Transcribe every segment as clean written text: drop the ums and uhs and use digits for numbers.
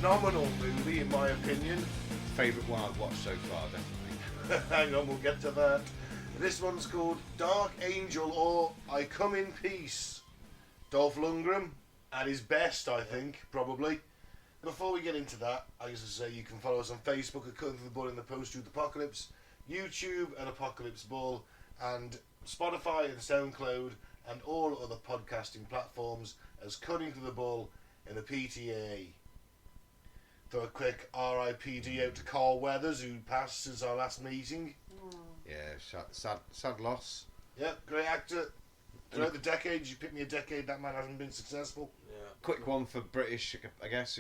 phenomenal movie, in my opinion. Favourite one I've watched so far, definitely. Hang on, we'll get to that. This one's called Dark Angel, or I Come in Peace. Dolph Lundgren at his best, I think, probably. Before we get into that, I used to say you can follow us on Facebook at Cutting Through the Bull in the Post-Truth Apocalypse, YouTube at Apocalypse Bull, and Spotify and SoundCloud and all other podcasting platforms as Cutting Through the Bull in the PTA. Throw a quick RIPD out to Carl Weathers, who passed since our last meeting. Yeah, sad loss. Yeah, great actor. Throughout the decades, you pick me a decade, that man hasn't been successful. Yeah. Quick one for British, I guess,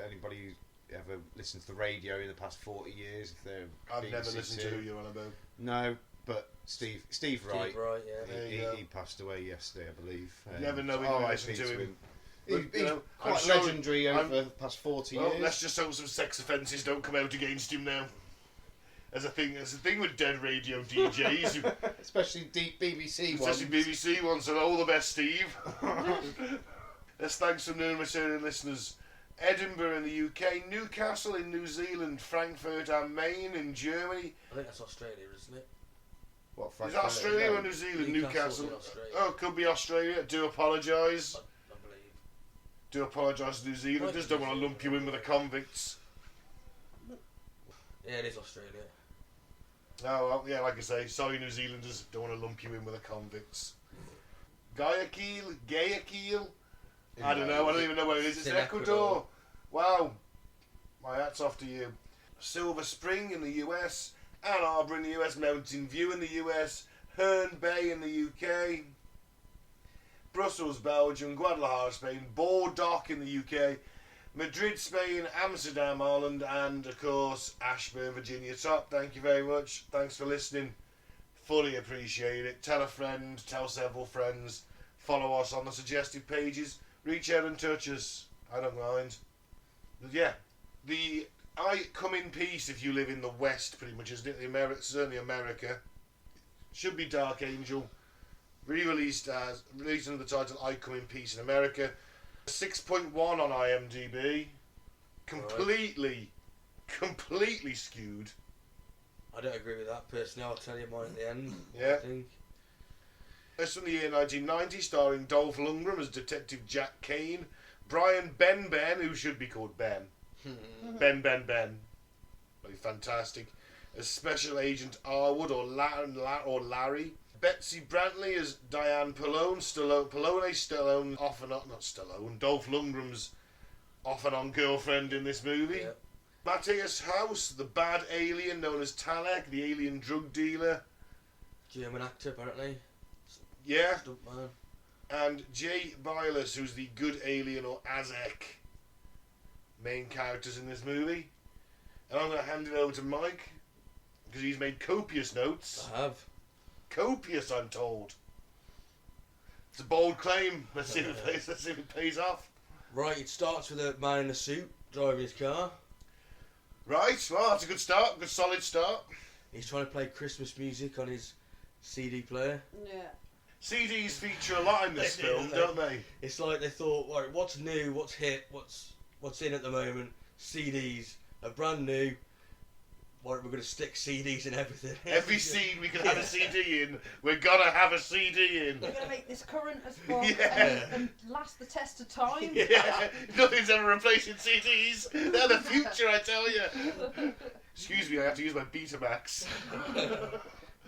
anybody who ever listened to the radio in the past 40 years. If they're I've BBC never listened to Two. who you're on about. No, but Steve Wright. Steve Wright, yeah. There you go. He passed away yesterday, I believe. Never know when you listen to him. He's But, you know, I'm quite sure legendary over the past 40 Well, years. let's just hope some sex offences don't come out against him now. There's a thing with dead radio DJs. who, Especially deep BBC ones. especially BBC ones, so all the best, Steve. Let's thank some new returning listeners. Edinburgh in the UK, Newcastle in New Zealand, Frankfurt am Main in Germany. I think that's Australia, isn't it? What, Is Frankfurt? it Australia or New Zealand? Newcastle Newcastle. in Australia. Oh, could be Australia. Do apologise. I believe. Do apologise to New Zealanders. Don't want to lump you in with the convicts. Yeah, it is Australia. Oh, well, yeah, like I say, sorry New Zealanders, don't want to lump you in with the convicts. Guayaquil? I don't know, I don't even know where it is. It's in Ecuador. Wow. My hat's off to you. Silver Spring in the US, Ann Arbor in the US, Mountain View in the US, Herne Bay in the UK, Brussels, Belgium, Guadalajara, Spain, Bordeaux in the UK, Madrid, Spain, Amsterdam, Ireland, and of course Ashburn, Virginia. Top, thank you very much. Thanks for listening. Fully appreciate it. Tell a friend, tell several friends. Follow us on the suggested pages. Reach out and touch us. I don't mind. But yeah, I Come in Peace if you live in the West, pretty much, isn't it? Certainly America. Should be Dark Angel. Released under the title I Come in Peace in America. 6.1 on IMDb. Completely skewed. I don't agree with that personally. I'll tell you mine at the end. Yeah. I think. It's from the year 1990, starring Dolph Lundgren as Detective Jack Kane, Brian Ben, who should be called Ben. Ben. Very fantastic. As Special Agent Arwood or Larry. Betsy Brantley as Diane Stallone, off and on, not Stallone, Dolph Lundgren's off and on girlfriend in this movie. Yep. Matthias House, the bad alien known as Talek, the alien drug dealer. German actor, apparently. Yeah. Stuntman. And Jay Bylas, who's the good alien or Azek. Main characters in this movie. And I'm going to hand it over to Mike, because he's made copious notes. I have. Copious, I'm told. It's a bold claim. Let's see if it pays off. Right, it starts with a man in a suit driving his car. Right, well, that's a good start. Good solid start. He's trying to play Christmas music on his CD player. Yeah. CDs feature a lot in this They do, film, they? don't they? It's like they thought, right, what's new, what's hit, what's in at the moment? CDs are brand new. Right, we're going to stick CDs in everything. Every scene we can have a CD in, we're gonna have a CD in. We're going to make this current as well Yeah. and last the test of time. Yeah, nothing's ever replacing CDs. They're the future, I tell you. Excuse me, I have to use my Betamax.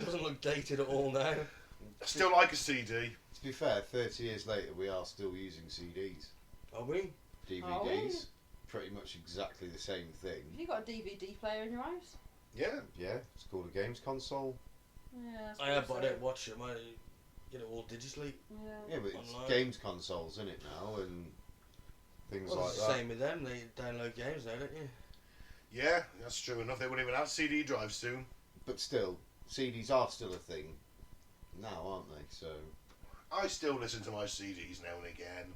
Doesn't look dated at all now. I still like a CD. To be fair, 30 years later, we are still using CDs. Are we? DVDs, pretty much exactly the same thing. Have you got a DVD player in your house? Yeah. Yeah, it's called a games console. Yeah. I have, but I don't watch them. I get it all digitally. Yeah, but it's Online. games consoles, isn't it now, and things Well, like it's the that. same with them. They download games now, don't you? Yeah, that's true enough. They won't even have CD drives soon. But still, CDs are still a thing now, aren't they? So I still listen to my CDs now and again.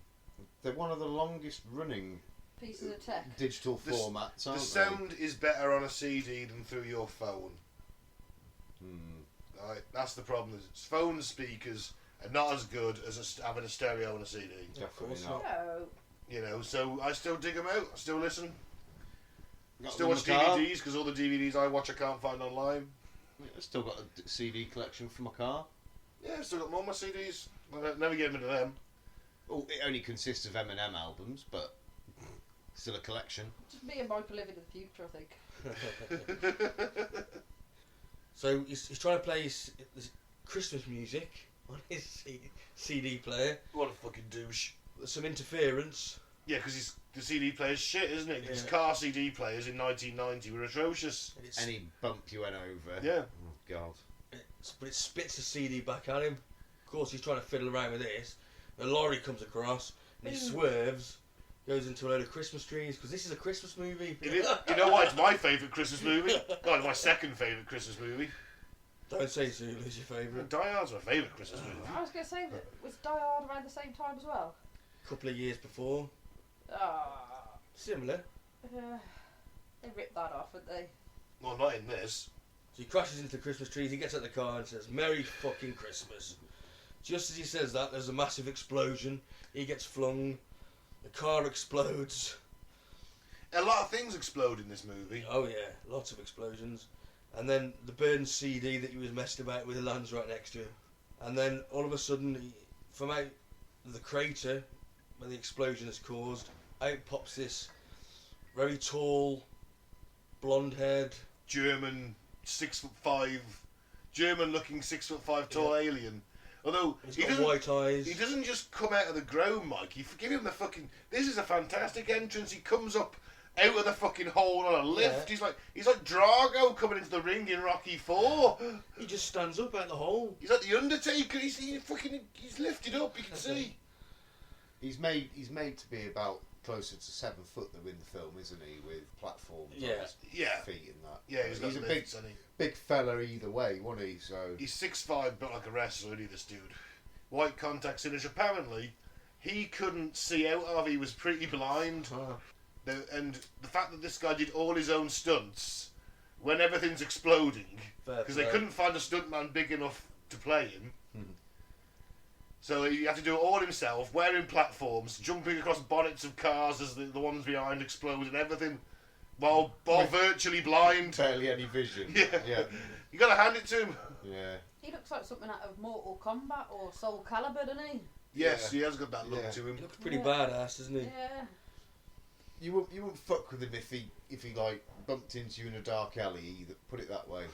they're one of the longest running Pieces of tech. digital formats, The aren't sound is better on a CD than through your phone. they? Right, that's the problem. Phone speakers are not as good as having a stereo and a CD. Definitely course not. No. You know, so I still dig them out. I still listen. Got Still them watch in my car. DVDs because all the DVDs I watch I can't find online. I still got a CD collection for my car. Yeah, I've still got more of my CDs. I never get into them. Oh, it only consists of M&M albums, but still a collection. Just me and Michael living in the future, I think. So he's trying to play his Christmas music on his CD player. What a fucking douche. There's some interference. Yeah, because the CD player's shit, isn't it? Because Yeah. car CD players in 1990 were atrocious. And Any bump you went over. Yeah. Oh, God. but it spits the CD back at him. Of course, he's trying to fiddle around with this. A lorry comes across and he swerves, goes into a load of Christmas trees because this is a Christmas movie. It is, you know what? It's my favourite Christmas movie. No, it's my second favourite Christmas movie. Don't say Zulu's your favourite. Die Hard's my favourite Christmas movie. I was going to say that was Die Hard around the same time as well. A couple of years before. Ah, Similar. they ripped that off, didn't they? Well, not in this. So he crashes into the Christmas trees, he gets out of the car and says, "Merry fucking Christmas." Just as he says that, there's a massive explosion. He gets flung. The car explodes. A lot of things explode in this movie. Oh yeah, lots of explosions. And then the burned CD that he was messed about with lands right next to him. And then all of a sudden, from out the crater where the explosion is caused, out pops this very tall, blonde-haired. German 6'5", German-looking 6'5" tall alien. Although He's he got doesn't, white eyes. he doesn't just come out of the ground, Mike. You give him the fucking. This is a fantastic entrance. He comes up out of the fucking hole on a lift. Yeah. He's like Drago coming into the ring in Rocky 4. He just stands up out the hole. He's like the Undertaker. He's lifted up. You can see. He's made to be about closer to 7 foot though in the film, isn't he? With platforms on Yeah. his Yeah. feet and that. Yeah, he's a lifts, hasn't he? big fella either way, wasn't he? So He's 6'5", built like a wrestler, isn't he, this dude? White contacts in, which apparently he couldn't see out of. He was pretty blind. And the fact that this guy did all his own stunts when everything's exploding, because they couldn't find a stuntman big enough to play him. So he had to do it all himself, wearing platforms, jumping across bonnets of cars as the ones behind explode and everything, while virtually blind. barely any vision. Yeah. You gotta hand it to him. Yeah. He looks like something out of Mortal Kombat or Soul Calibur, doesn't he? Yes, Yeah. he has got that look Yeah. to him. He looks pretty Yeah. badass, doesn't he? Yeah. You wouldn't fuck with him if he like bumped into you in a dark alley. Either, put it that way.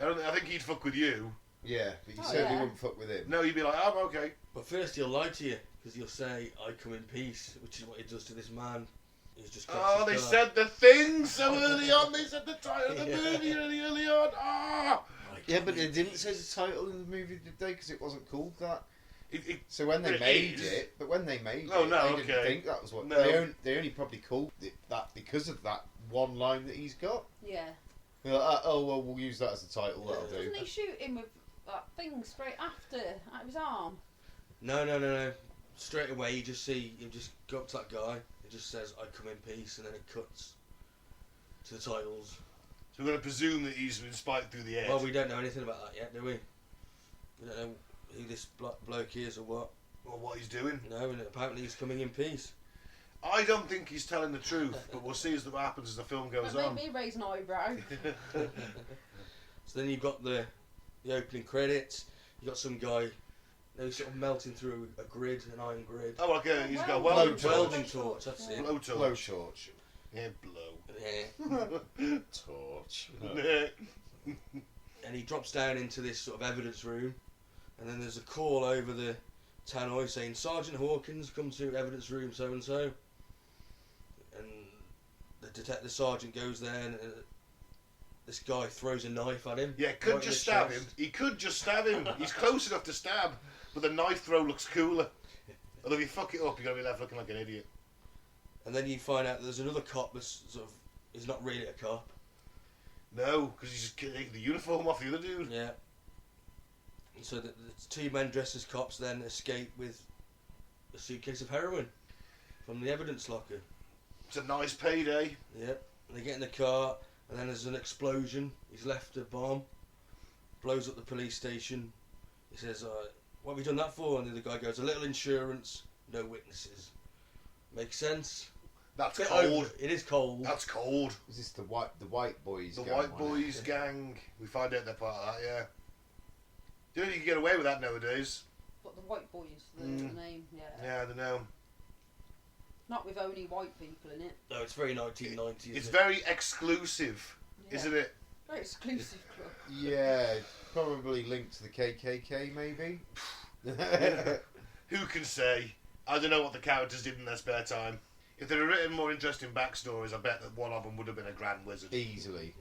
I think he'd fuck with you. Yeah, but you Oh, certainly yeah. wouldn't fuck with him. No, you'd be like, I'm okay. But first he'll lie to you, because he'll say, "I come in peace," which is what he does to this man. He's just Oh, they said the thing so early on. They said the title of the Yeah. movie really early on. Ah! Yeah, but they didn't say the title of the movie, did they? Because it wasn't called that. It, So when they It made is. it, but when they made Oh, it, no, they didn't okay. think that was what No. they only probably called it that because of that one line that he's got. Yeah. They're like, oh well, we'll use that as the title. That'll do. Doesn't he shoot him with that thing straight after, out of his arm? No. Straight away, you just see him just go up to that guy. It just says, "I come in peace," and then it cuts to the titles. so we're going to presume that he's been spiked through the head. Well, we don't know anything about that yet, do we? We don't know who this bloke is or what. or what he's doing. No, and apparently he's coming in peace. I don't think he's telling the truth, but we'll see what happens as the film goes That on. made me raise an eyebrow. So then you've got the opening credits. You got some guy, sort of melting through a grid, an iron grid. Oh, okay, he's got a Well, welding torch. Welding torch, that's it. Blow torch. Blow torch. Yeah, blow. Yeah. Torch. And he drops down into this sort of evidence room, and then there's a call over the tannoy saying, "Sergeant Hawkins, come to evidence room so and so." And the sergeant goes there, and this guy throws a knife at him. Yeah, could right in just the stab chest. him. He could just stab him. He's close enough to stab, but the knife throw looks cooler. Although if you fuck it up, you're going to be left looking like an idiot. And then you find out that there's another cop that's sort of is not really a cop. No, because he's just taking the uniform off the other dude. Yeah. And so the two men dressed as cops then escape with a suitcase of heroin from the evidence locker. It's a nice payday. Yep. And they get in the car, and then there's an explosion. He's left a bomb, blows up the police station. He says, "What have you done that for?" And the other guy goes, "A little insurance, no witnesses." Makes sense. That's Bit cold. over- It is cold. That's cold. Is this the white boys? The gang, White wasn't it? Boys gang. We find out they're part of that, yeah. Do you know you can get away with that nowadays? But the White Boys, the name, yeah. Yeah, I don't know. Not with only white people in it. No, it's very 1990s. It's isn't it? very exclusive, Yeah. isn't it? Very exclusive club. Yeah, probably linked to the KKK, maybe. Who can say? I don't know what the characters did in their spare time. If they'd have written more interesting backstories, I bet that one of them would have been a grand wizard. Easily.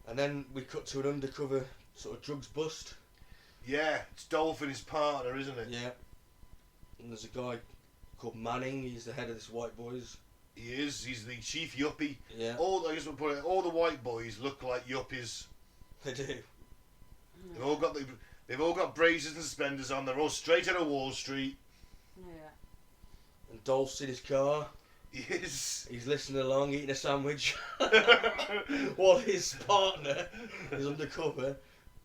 And then we cut to an undercover sort of drugs bust. Yeah, it's Dolph and his partner, isn't it? Yeah. And there's a guy called Manning. He's the head of this White Boys. He is. He's the chief yuppie. Yeah. All I guess we'll put it. All the White Boys look like yuppies. They do. They've all got braces and suspenders on. They're all straight out of Wall Street. Yeah. And Dolph's in his car. He is. He's listening along, eating a sandwich, while his partner is undercover,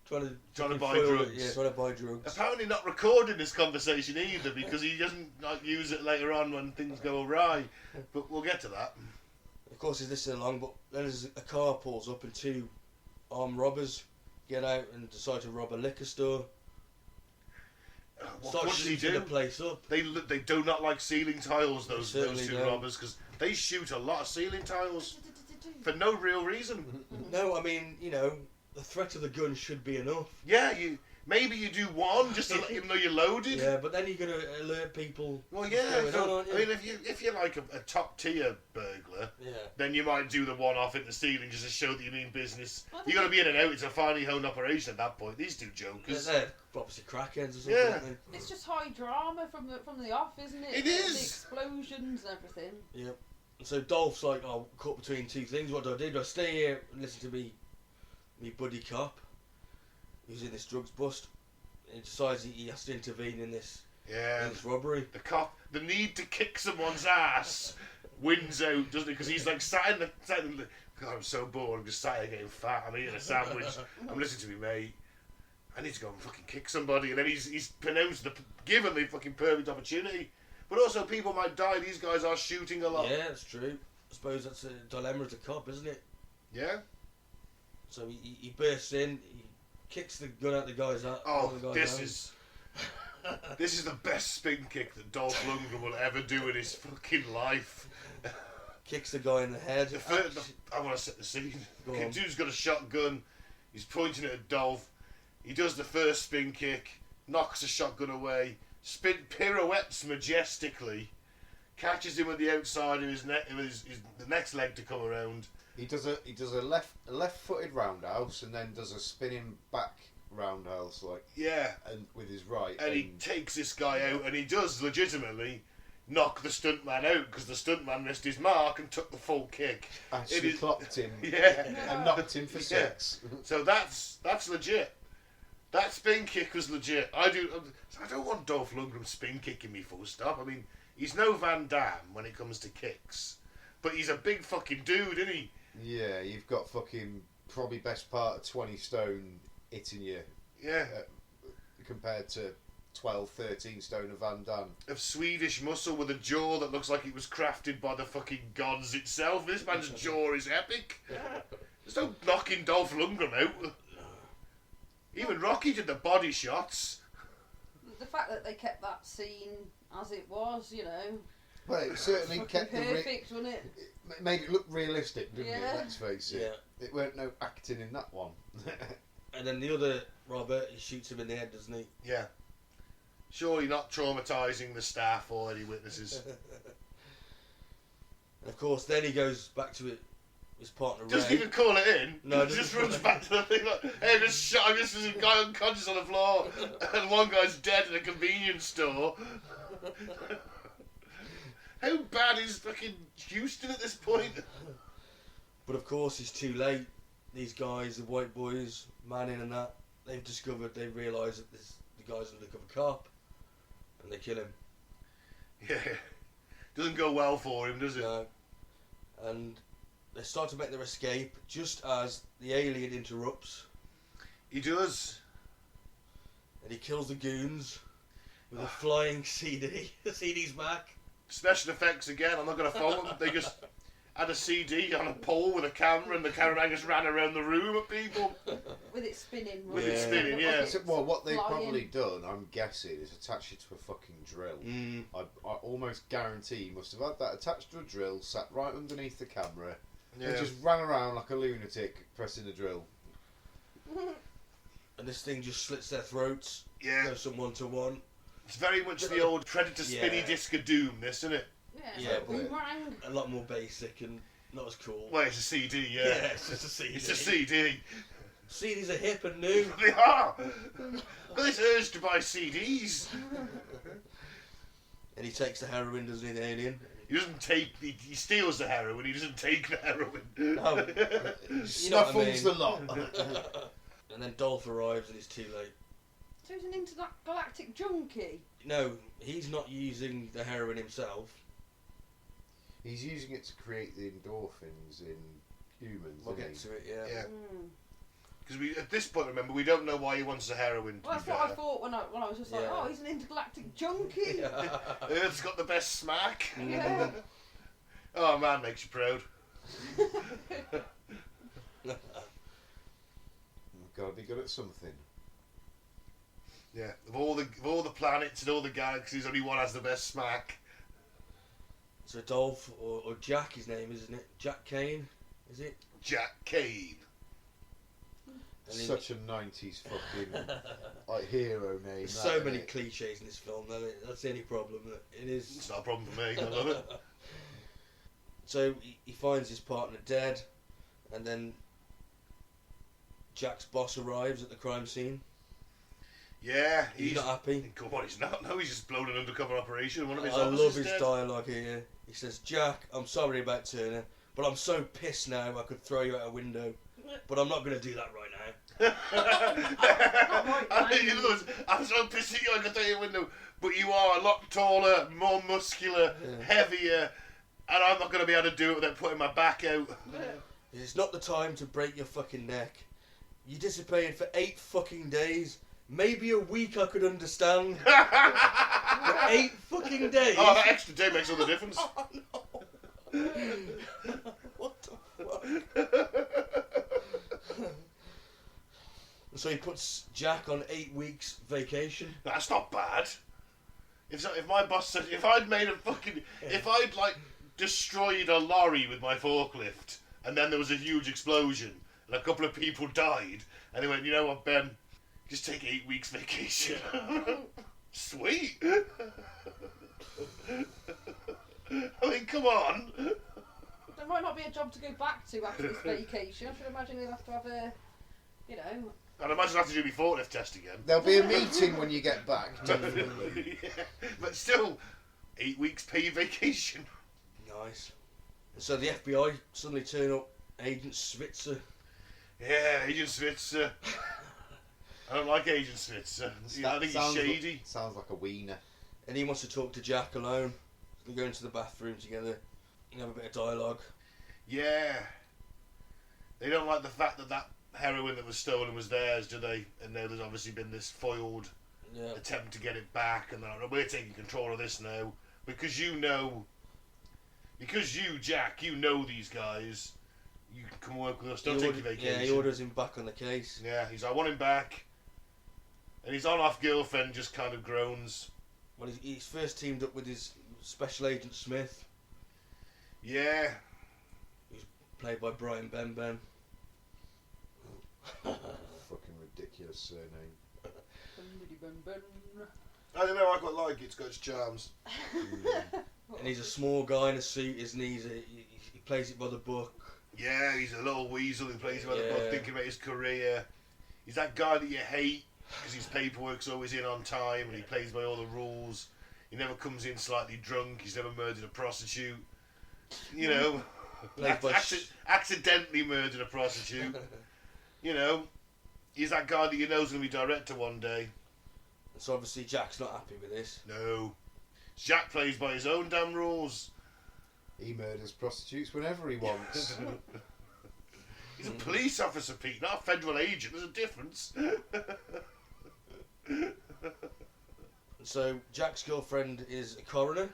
trying to buy foil it. drugs. Yeah, trying to buy drugs. Apparently not recording this conversation either because he doesn't use it later on when things go awry. But we'll get to that. Of course, he's listening along, but then there's a car pulls up and two armed robbers get out and decide to rob a liquor store. What does he shooting do? the place up. They do not like ceiling tiles. Those certainly two don't. robbers because they shoot a lot of ceiling tiles for no real reason. No, I mean, you know, the threat of the gun should be enough. Yeah, maybe you do one just to let them know you're loaded. Yeah, but then you're going to alert people. Well, yeah. what's going on, aren't you? I mean, if you're like a top tier burglar, Yeah. then you might do the one off in the ceiling just to show that you mean business. Well, You got to be in and out. It's a finely honed operation at that point. These two jokers. They're obviously crackheads or something. Yeah. aren't they? It's just high drama from the off, isn't it? It The is. explosions and everything. Yep. So Dolph's like, oh, caught between two things. What do? Do I stay here and listen to me buddy cop who's in this drugs bust? And he decides he has to intervene in this robbery. The need to kick someone's ass wins out, doesn't it? Because he's like sat in the. God, I'm so bored. I'm just sat here getting fat. I'm eating a sandwich. I'm listening to me mate. I need to go and fucking kick somebody. And then he's pronounced given the fucking perfect opportunity. But also, people might die. These guys are shooting a lot. Yeah, that's true. I suppose that's a dilemma as a cop, isn't it? Yeah. So he bursts in, he kicks the gun out the guy's out. Oh, the guy's this is the best spin kick that Dolph Lundgren will ever do in his fucking life. Kicks the guy in the head. I want to set the scene. Go The on. dude's got a shotgun. He's pointing it at Dolph. He does the first spin kick, knocks the shotgun away, pirouettes majestically, catches him at the outside of his neck, the next leg to come around. He does a left-footed roundhouse and then does a spinning back roundhouse and with his right. And he takes this guy out, and he does legitimately knock the stuntman out because the stuntman missed his mark and took the full kick. Actually clocked him. Yeah. And knocked him for 6. So that's legit. That spin kick was legit. I don't want Dolph Lundgren spin kicking me full stop. I mean, he's no Van Damme when it comes to kicks, but he's a big fucking dude, isn't he? Yeah, you've got fucking probably best part of 20 stone hitting you. Yeah. Compared to 12, 13 stone of Van Damme. Of Swedish muscle with a jaw that looks like it was crafted by the fucking gods itself. This man's jaw is epic. There's no knocking Dolph Lundgren out. Even Rocky did the body shots. The fact that they kept that scene as it was, you know. Well, it certainly fucking kept perfect, wasn't it? it made it look realistic, didn't it? Yeah. Let's face it. Yeah. It weren't no acting in that one. And then the other robber, he shoots him in the head, doesn't he? Yeah. Surely not traumatising the staff or any witnesses. And of course, then he goes back to his partner Ray. Doesn't even call it in. No, He just doesn't runs call back to the thing like, hey, there's a guy unconscious on the floor and one guy's dead in a convenience store. How bad is fucking Houston at this point? But of course, it's too late. These guys, the White Boys, Manning and that, they've realised that the guy's an undercover cop, and they kill him. Yeah. Doesn't go well for him, does it? No. And they start to make their escape just as the alien interrupts, He does. and he kills the goons with a flying CD. The CD's back. Special effects again. I'm not going to follow them. They just had a CD on a pole with a camera, and the cameraman just ran around the room at people. With it spinning. With it spinning, yeah. Well, what they've probably done, I'm guessing, is attach it to a fucking drill. I almost guarantee he must have had that attached to a drill, sat right underneath the camera, and just ran around like a lunatic pressing the drill. And this thing just slits their throats. Yeah. Goes from 1 to 1. It's very much the old Predator spinny disc of doom, this, isn't it? Yeah, boomerang. A lot more basic and not as cool. Well, it's a CD, yeah. Yeah, it's just a CD. It's a CD. CDs are hip and new. They are. But it's urged to buy CDs. And he takes the heroin, doesn't he, the alien? He doesn't take. He steals the heroin. He doesn't take the heroin. No. Snuffles the lot. And then Dolph arrives and it's too late. So he's an intergalactic junkie. No, he's not using the heroin himself. He's using it to create the endorphins in humans. We'll get to it, yeah. Because we, at this point, remember, we don't know why he wants the heroin. Well, that's what I thought when I was just like, oh, he's an intergalactic junkie. Earth's got the best smack. Yeah. Oh man, makes you proud. Gotta be good at something. Yeah, of all the planets and all the galaxies, only one has the best smack. So Dolph, or Jack, his name, isn't it? Jack Kane, is it? Jack Cave. Such a 90s fucking like hero name. So many cliches in this film, though. That's the only problem. It is. It's not a problem for me. I love it. So he finds his partner dead, and then Jack's boss arrives at the crime scene. Yeah, he's not happy. Come on, he's not. No, he's just blown an undercover operation. One of his I love his dead. dialogue here. He says, "Jack, I'm sorry about Turner, but I'm so pissed now I could throw you out a window. But I'm not going to do that right now." I'm so pissed at you I could throw you a window, but you are a lot taller, more muscular, heavier, and I'm not going to be able to do it without putting my back out. It's not the time to break your fucking neck. You dissipated for 8 fucking days. Maybe a week I could understand. But 8 fucking days? Oh, that extra day makes all the difference. Oh, no. What the fuck? So he puts Jack on 8 weeks vacation. That's not bad. If my boss said, if I'd like destroyed a lorry with my forklift, and then there was a huge explosion, and a couple of people died, and he went, you know what, Ben? Just take 8 weeks vacation. Sweet. I mean, come on. There might not be a job to go back to after this vacation. I should imagine they'll have to have a, you know. I'd imagine I have to do my forklift test again. There'll be a meeting when you get back, definitely. Yeah, but still, 8 weeks paid vacation. Nice. So the FBI suddenly turn up Agent Switzer. Yeah, Agent Switzer. I don't like Agent Switzer. I think he's shady. Sounds like a wiener. And he wants to talk to Jack alone. They go into the bathroom together and have a bit of dialogue. Yeah. They don't like the fact that heroin that was stolen was theirs, do they? And now there's obviously been this foiled attempt to get it back, and they're like, we're taking control of this now. Because you, Jack, you know these guys. You can come work with us, don't take your vacation. Yeah, he orders him back on the case. Yeah, he's like, I want him back. And his on-off girlfriend just kind of groans. Well, he's first teamed up with his Special Agent Smith. Yeah. Who's played by Brian Benben. Fucking ridiculous surname. I don't know, I quite like it. It's got its charms. And he's a small guy in a suit, isn't he? He plays it by the book. Yeah, he's a little weasel who plays by the book, thinking about his career. He's that guy that you hate because his paperwork's always in on time and he plays by all the rules. He never comes in slightly drunk. He's never murdered a prostitute. You know, accidentally murdered a prostitute. You know, he's that guy that you know is going to be director one day. So obviously Jack's not happy with this. No. Jack plays by his own damn rules. He murders prostitutes whenever he wants. He's a police officer, Pete, not a federal agent. There's a difference. So Jack's girlfriend is a coroner.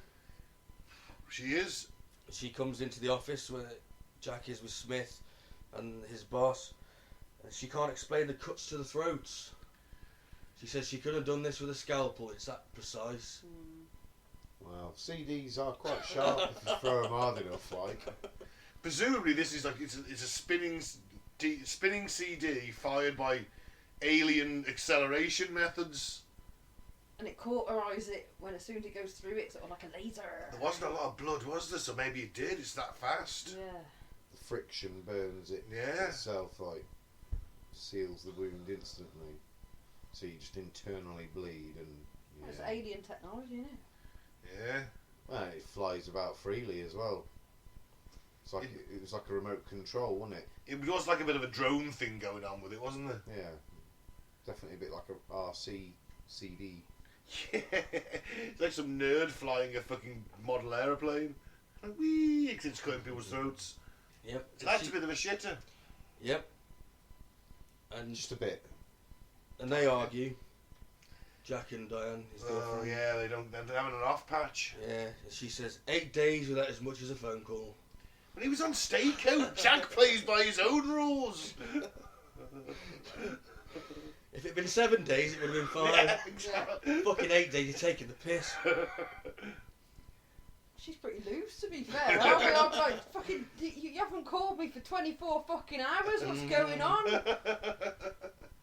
She is. She comes into the office where Jack is with Smith and his boss, and she can't explain the cuts to the throats. She says she could have done this with a scalpel. It's that precise. Well, CDs are quite sharp if you throw them hard enough, like. Presumably, this is like it's a spinning CD fired by alien acceleration methods. And it cauterises it when as soon as it goes through it, sort of like a laser. There wasn't a lot of blood, was there? So maybe it did. It's that fast. Yeah. The friction burns it itself, like, seals the wound instantly. So you just internally bleed and... Yeah. It's alien technology, isn't it? Yeah. Well, it flies about freely as well. It's like it was like a remote control, wasn't it? It was like a bit of a drone thing going on with it, wasn't there? Yeah. Definitely a bit like a RC CD. Yeah. It's like some nerd flying a fucking model aeroplane. Like, whee! It's cutting people's throats. Yep. That's a bit of a shitter. Yep. And Just a bit. And they argue. Jack and Diane, his girlfriend. Oh yeah, they're having an off patch. Yeah, and she says 8 days without as much as a phone call. When he was on stakeout, Jack plays by his own rules. If it'd been 7 days, it would have been fine. Yeah, exactly. Fucking 8 days, you're taking the piss. She's pretty loose, to be fair. I'm like, fucking, you haven't called me for 24 fucking hours. What's going on?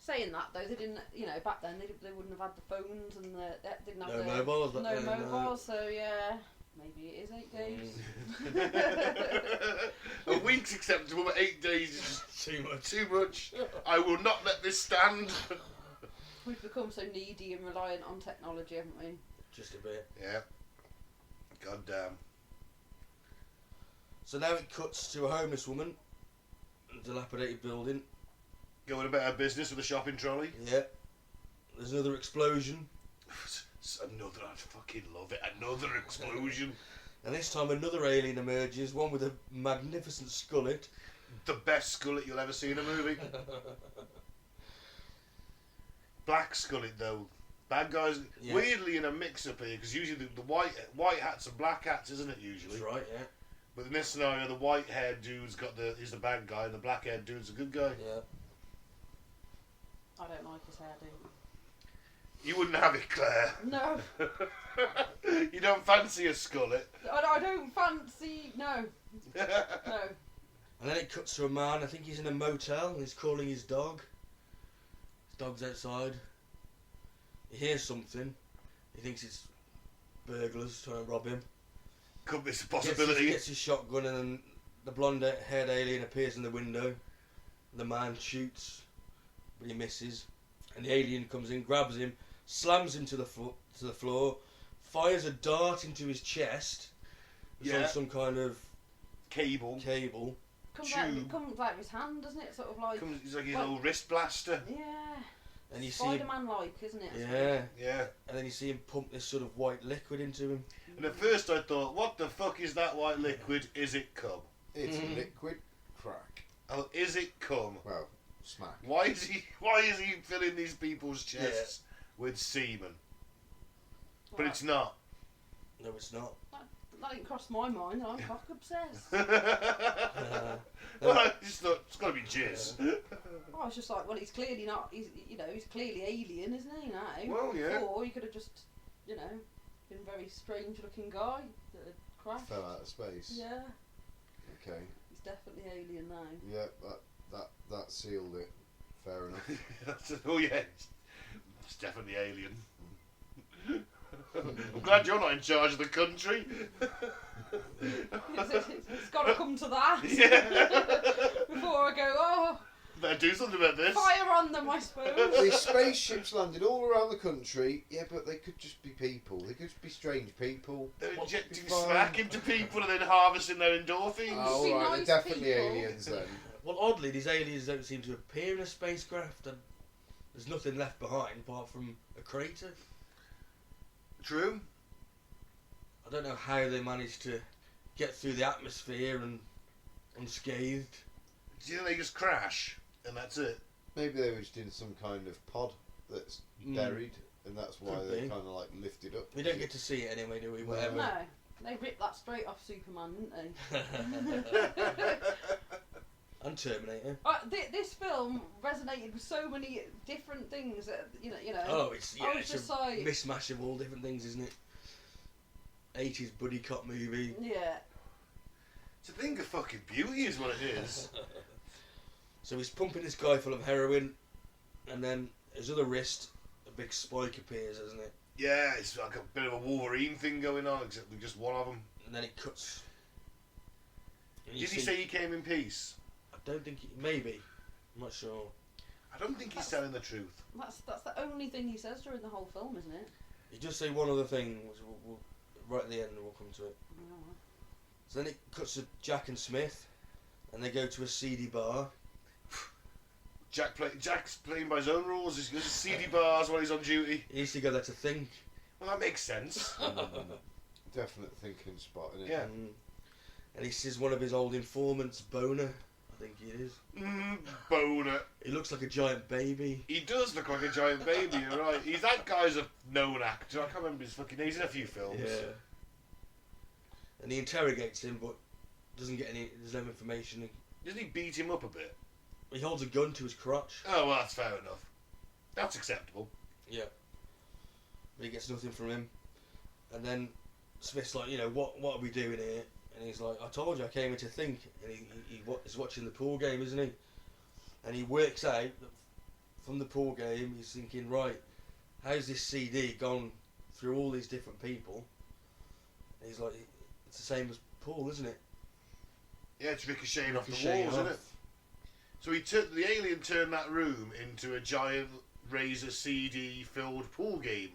Saying that though, they didn't. You know, back then they wouldn't have had the phones and they didn't have No mobiles. no mobiles. So yeah, maybe it is 8 days. A week's acceptable, but 8 days is just Too much. too much. I will not let this stand. We've become so needy and reliant on technology, haven't we? Just a bit. Yeah. God damn. So now it cuts to a homeless woman, a dilapidated building. Going about her business with a shopping trolley. Yeah. There's another explosion. Another, I fucking love it. Another explosion. And this time another alien emerges, one with a magnificent skullet. The best skullet you'll ever see in a movie. Black skullet though. Bad guys, Yeah. weirdly in a mix-up here, because usually the white hats are black hats, isn't it? Usually. That's right, yeah. But in this scenario, the white-haired dude's is the bad guy, and the black-haired dude's a good guy. Yeah. I don't like his hairdo. You wouldn't have it, Claire. No, You don't fancy a skullet. I don't fancy. No. And then it cuts to a man, I think he's in a motel, and he's calling his dog. His dog's outside. He hears something. He thinks it's burglars trying to rob him. Could be a possibility. Gets his shotgun, and then the blonde-haired alien appears in the window. The man shoots, but he misses. And the alien comes in, grabs him, slams him to the floor, fires a dart into his chest. It's on some kind of Cable. Comes Tube. out of his hand, doesn't it? Sort of like. It's like his little wrist blaster. Yeah. And you see him, Spider-Man-like, isn't it? yeah. Yeah. And then you see him pump this sort of white liquid into him. And at first I thought, what the fuck is that white liquid? Is it cum? It's liquid crack. Oh, is it cum? Well, smack. Why is he filling these people's chests with semen? But it's not. No, it's not. That didn't cross my mind. I'm cock obsessed. Well, I just thought it's got to be jizz. I was just like, well, he's clearly not. He's clearly alien, isn't he? Now. Well, yeah. Or he could have just, been a very strange-looking guy that had crashed. Fell out of space. Yeah. Okay. He's definitely alien now. Yeah, that sealed it. Fair enough. Oh yeah, it's definitely alien. I'm glad you're not in charge of the country. It's got to come to that. Yeah. Before I go, Better do something about this. fire on them, I suppose. These spaceships landed all around the country. Yeah, but they could just be people. They could just be strange people. They're injecting Fine. smack into people and then harvesting their endorphins. Oh, Be right, nice they're definitely people. aliens then. Well, oddly, these aliens don't seem to appear in a spacecraft, and there's nothing left behind apart from a crater. True. I don't know how they managed to get through the atmosphere and unscathed. Do you think they just crash and that's it? Maybe they were just in some kind of pod that's buried, and that's why Could they be. kind of like lifted up. We don't get to see it anyway, do we? Whatever. No. They ripped that straight off Superman, didn't they? And Terminator. This film resonated with so many different things. That, you know. Oh, it's it's a just like mismatch of all different things, isn't it? 80s buddy cop movie. yeah. It's a thing of fucking beauty, is what it is. So he's pumping this guy full of heroin, and then his other wrist, a big spike appears, isn't it? Yeah, it's like a bit of a Wolverine thing going on, except with just one of them. And then it cuts. And Did he say he came in peace? I don't think maybe. I'm not sure. I don't think he's telling the truth. That's the only thing he says during the whole film, isn't it? He does say one other thing, which we'll right at the end, we'll come to it. Oh. So then it cuts to Jack and Smith, and they go to a seedy bar. Jack's playing by his own rules. He goes to seedy bars while he's on duty. He used to go there to think. Well, that makes sense. Definite thinking spot, isn't it? Yeah. And he sees one of his old informants, Boner, I think he is. Boner. He looks like a giant baby. He does look like a giant baby, you're right. That guy's a known actor. I can't remember his fucking name. He's in a few films. Yeah. And he interrogates him, but doesn't get there's no information. Doesn't he beat him up a bit? He holds a gun to his crotch. Oh, well, that's fair enough. That's acceptable. Yeah. But he gets nothing from him. And then Smith's like, what are we doing here? And he's like, I told you I came here to think. And he's watching the pool game, isn't he? And he works out that from the pool game, he's thinking, right, how's this CD gone through all these different people? And he's like, it's the same as Paul, isn't it? Yeah, it's ricocheting off the walls, isn't it? So the alien turned that room into a giant Razor CD filled pool game.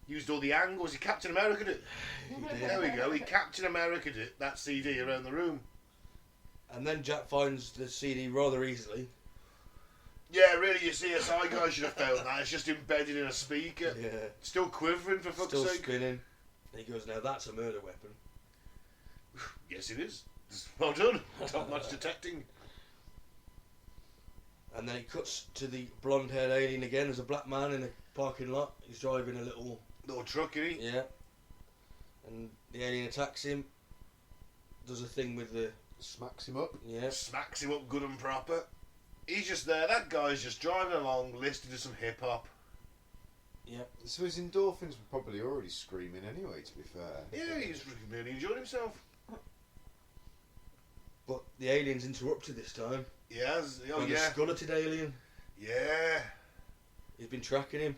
Used all the angles. He Captain America'd it. There we go. He Captain America'd it, that CD around the room. And then Jack finds the CD rather easily. Yeah, really, your CSI guy should have found that. It's just embedded in a speaker. Yeah. Still quivering, for fuck's Still sake. spinning. And he goes, now that's a murder weapon. Yes, it is. Well done. Top notch detecting. And then it cuts to the blonde-haired alien again. There's a black man in a parking lot. He's driving a little truck, isn't he? Yeah. And the alien attacks him. Does a thing with the... Smacks him up. Yeah. Smacks him up good and proper. He's just there. That guy's just driving along, listening to some hip-hop. Yeah. So his endorphins were probably already screaming anyway, to be fair. Yeah, he's really enjoying himself. But the alien's interrupted this time. Yes. Oh, By the yeah. skeleted alien. Yeah. He's been tracking him.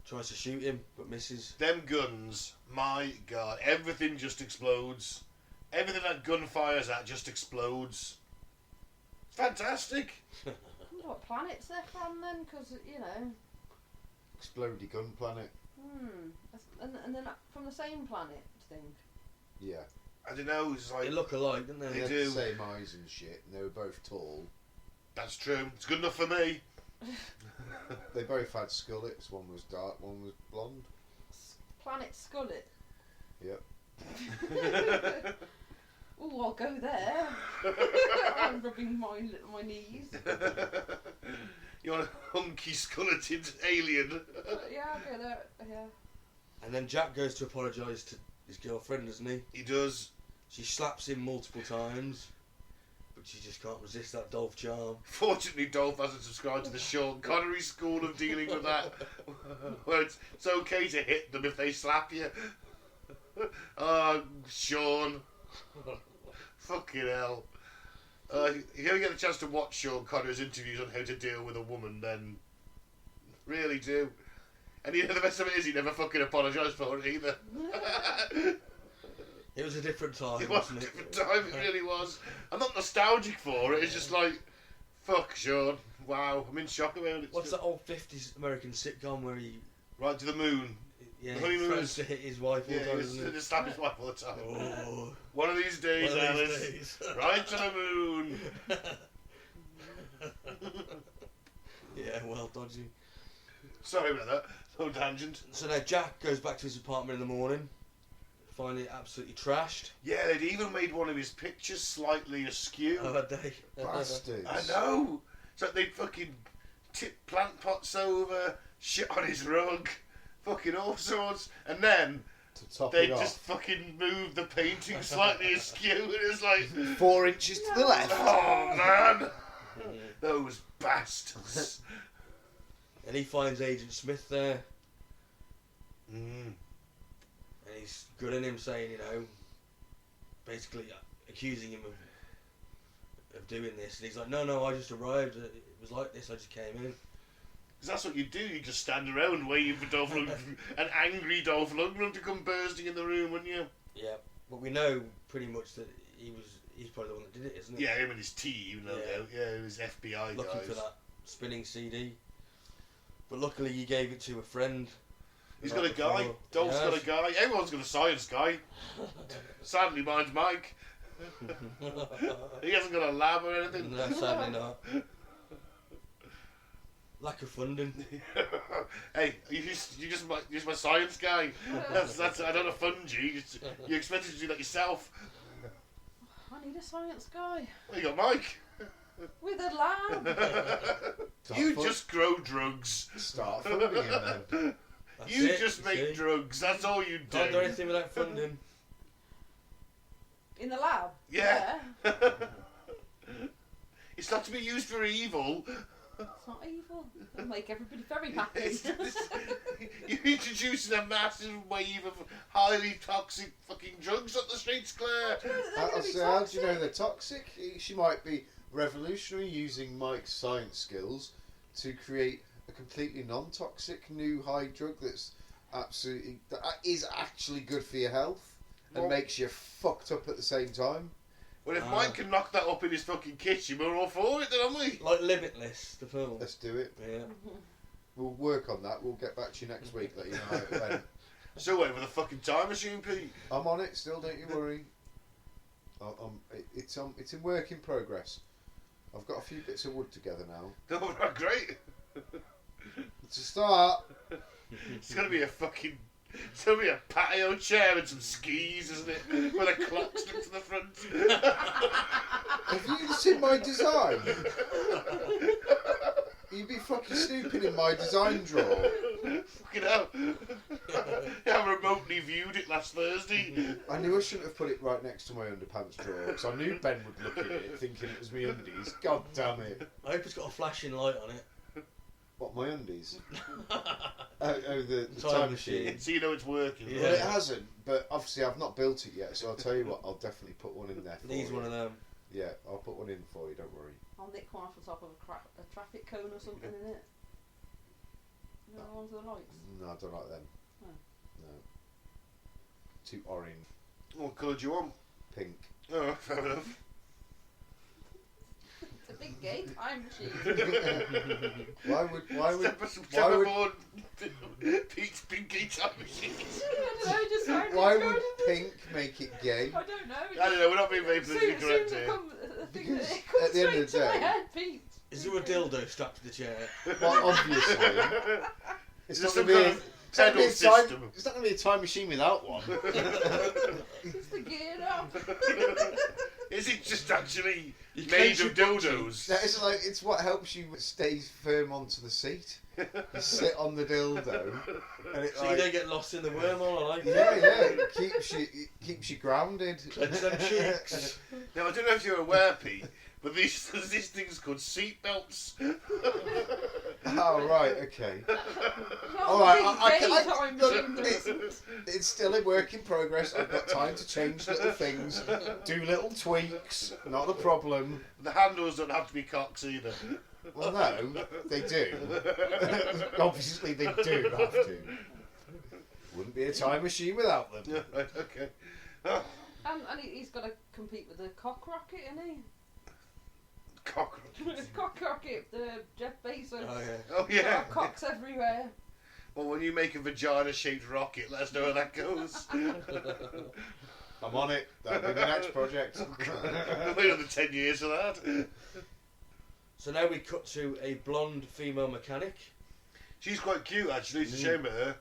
Tries to shoot him, but misses. Them guns, my God, everything just explodes. Everything that gun fires at just explodes. It's fantastic. I wonder what planets they're from then, because, Explodey gun planet. And then from the same planet, I think. Yeah. I don't know, it's like... They look alike, don't they? They had do. the same eyes and shit, and they were both tall. That's true. It's good enough for me. They both had skullets. One was dark, one was blonde. Planet Skullet. Yep. Oh, I'll go there. I'm rubbing my knees. You want a hunky, skulleted alien? Yeah, I'll go there. Yeah. And then Jack goes to apologise to his girlfriend, doesn't he? He does. She slaps him multiple times, but she just can't resist that Dolph charm. Fortunately, Dolph hasn't subscribed to the Sean Connery school of dealing with that. Where it's okay to hit them if they slap you. Oh, Sean. Fucking hell. If you ever get a chance to watch Sean Connery's interviews on how to deal with a woman, then really do. And the best of it is he never fucking apologised for it either. It was a different time, It was a wasn't it? different time, it really was. I'm not nostalgic for it, it's just like, fuck Sean, wow, I'm in shock about it. What's that old 50s American sitcom where he... Right to the moon. Yeah, The he honeymoon threatens is- to hit his wife all Yeah, the time, he doesn't he? just slap his wife all the time. Oh, One of these days, one of Alice. these days. Right to the moon. Yeah, well dodgy. Sorry about that. No tangent. So now Jack goes back to his apartment in the morning, finding it absolutely trashed. Yeah, they'd even made one of his pictures slightly askew. Oh, had they? Bastards. I know. So they'd fucking tip plant pots over, shit on his rug, fucking all sorts. And then To top they it just off. fucking moved the painting slightly askew, and it's like, 4 inches to the left. oh man, those bastards. And he finds Agent Smith there, Mm. and he's grilling him, saying, basically accusing him of doing this. And he's like, no, I just arrived. It was like this. I just came in. Because that's what you do. You just stand around waiting for Dolph Lundgren, an angry Dolph Lundgren to come bursting in the room, wouldn't you? Yeah, but we know pretty much that he's probably the one that did it, isn't he? Yeah, him and his team, no doubt. Yeah, his FBI Looking guys. for that spinning CD. But luckily he gave it to a friend. He's got a guy. Dolph's got a guy. Everyone's got a science guy. Sadly, mine's Mike. He hasn't got a lab or anything. No, sadly not. Lack of funding. Hey, you just my science guy. That's I don't fund you. You expected to do that yourself. I need a science guy Well, you got Mike. with a lab. You just grow drugs. Start funding him then. That's You it, just make see? drugs. That's all you do. Can't do anything without funding. In the lab. Yeah. It's not to be used for evil. It's not evil. It'll make everybody very happy. You're introducing a massive wave of highly toxic fucking drugs up the streets, Claire. How do you know they're toxic? She might be revolutionary, using Mike's science skills to create a completely non-toxic new high drug that is actually good for your health and Well- makes you fucked up at the same time. Well, if Mike can knock that up in his fucking kitchen, we're all for it, then, aren't we? Like Limitless, the film. Let's do it. Yeah. We'll work on that. We'll get back to you next week. Let you know how it went. So wait for the fucking time machine, Pete. I'm on it still. Don't you worry. It's in work in progress. I've got a few bits of wood together now. Oh, right, great. To start. It's gonna be it's gonna be a patio chair and some skis, isn't it? With a clock stuck to the front. Have you seen my design? You'd be fucking snooping in my design drawer. Fucking hell. Yeah, I remotely viewed it last Thursday. I knew I shouldn't have put it right next to my underpants drawer because I knew Ben would look at it thinking it was me undies. God damn it. I hope it's got a flashing light on it. What, my undies? The time machine. So you know it's working. Yeah. Well, it hasn't, but obviously I've not built it yet, so I'll tell you what, I'll definitely put one in there for Needs you. one of them. Yeah, I'll put one in for you, don't worry. I'll nick one off the top of a traffic cone or something in it. You know, the ones with the lights. No, I don't like them. Oh. No. Too orange. What colour do you want? Pink. Oh, fair enough. It's a big gay time machine. Why would Step Pete's pinky time machine. I don't know, just found why it would going. pink make it gay? I don't know. I don't know, we're not being very politically correct Soon here. it Because comes at the end of the straight to my day- head, Pete. Is there a dildo strapped to the chair? Well, obviously. It's There's not some going to kind be of it's not gonna be pedal a time- system. it's not going to be a time machine without one. It's the gear up. Is it just actually You made clench of your dildos? No, it's what helps you stay firm onto the seat. You sit on the dildo, and it So you don't get lost in the wormhole, I like yeah, it. it keeps you grounded. Clench them cheeks. Now, I don't know if you're aware, Pete, but these things called seat belts. Oh right, okay. Not All the right, big gay I time look, machine. it's still a work in progress. I've got time to change little things, do little tweaks. Not a problem. The handles don't have to be cocks either. Well, no, they do. Obviously, they do have to. Wouldn't be a time machine without them. Yeah, right, okay. Oh, And he's got to compete with the cock rocket, isn't he? cockroaches. Cock rocket, the Jeff Bezos. Oh, yeah. Oh, yeah. Cocks everywhere. Well, when you make a vagina-shaped rocket, let us know how that goes. I'm on it. That'll be my next project. Wait another 10 years for that. So now we cut to a blonde female mechanic. She's quite cute, actually. It's a shame of her.